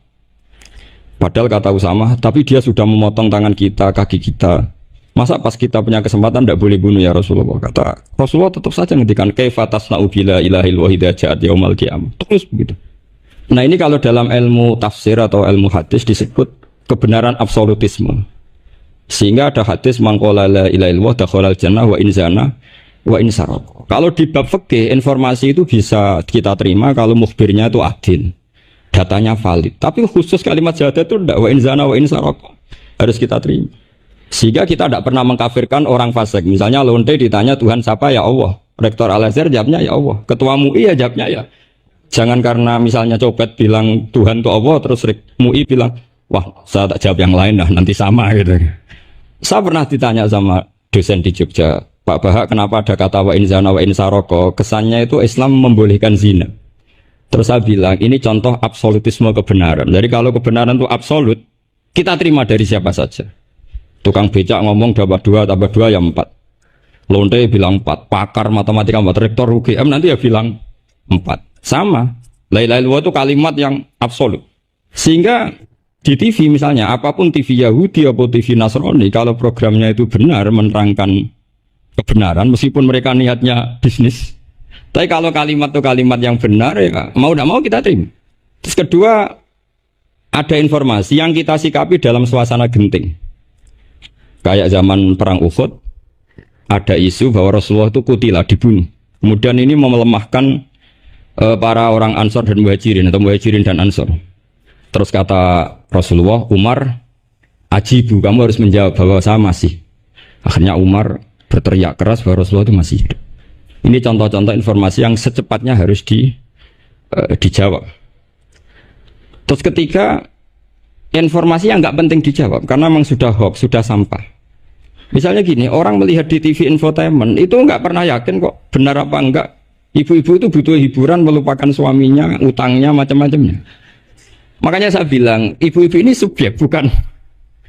Padahal kata Usama, tapi dia sudah memotong tangan kita, kaki kita. Masa pas kita punya kesempatan tidak boleh bunuh ya Rasulullah? Kata Rasulullah tetap saja ngendikan kaifa tasna'u bila ilahil wahida ja'at yaumal qiyamah. Terus begitu. Nah ini kalau dalam ilmu tafsir atau ilmu hadis disebut kebenaran absolutisme. Sehingga ada hadis mangqala la ilaha illallah dakhalal jannah wa in zana wa in saraq. Kalau di bab fikih informasi itu bisa kita terima kalau mukhbirnya itu adil. Datanya valid. Tapi khusus kalimat syahadat itu tidak, wa in zana wa in saraq. Harus kita terima. Sehingga kita tidak pernah mengkafirkan orang fasik. Misalnya lonte ditanya Tuhan siapa ya Allah. rektor Al-Azhar jawabnya ya Allah, ketua MUI ya jawabnya ya. Jangan karena misalnya copet bilang Tuhan itu Allah, terus MUI bilang, wah saya tak jawab yang lain lah, nanti sama gitu. Saya pernah ditanya sama dosen di Jogja, Pak Bahak, kenapa ada kata wa in zana wa in saroko? Kesannya itu Islam membolehkan zina. Terus saya bilang, ini contoh absolutisme kebenaran. Jadi kalau kebenaran itu absolut, kita terima dari siapa saja. Tukang becak ngomong dapat 2 tambah 2 ya 4. Lonte bilang 4. Pakar matematika 4. Rektor UGM nanti ya bilang 4. Sama. La ilaha illallah itu kalimat yang absolut. Sehingga di TV misalnya, apapun TV Yahudi atau TV Nasrani, kalau programnya itu benar menerangkan kebenaran, meskipun mereka niatnya bisnis, tapi kalau kalimat itu kalimat yang benar, ya mau tidak mau kita terima. Terus kedua, ada informasi yang kita sikapi dalam suasana genting. Kayak zaman perang Uhud, ada isu bahwa Rasulullah itu kutilah, dibunuh. Kemudian ini melemahkan para orang Ansor dan Muhajirin, atau Muhajirin dan Ansor. Terus kata Rasulullah, Umar, ajibu, kamu harus menjawab bahwa saya masih. Akhirnya Umar berteriak keras bahwa Rasulullah itu masih hidup. Ini contoh-contoh informasi yang secepatnya harus dijawab. Terus ketiga, informasi yang nggak penting dijawab karena memang sudah hoax, sudah sampah. Misalnya gini, orang melihat di TV infotainment itu nggak pernah yakin kok benar apa enggak. Ibu-ibu itu butuh hiburan, melupakan suaminya, utangnya, macam-macamnya. Makanya saya bilang, ibu-ibu ini subjek, bukan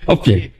objek.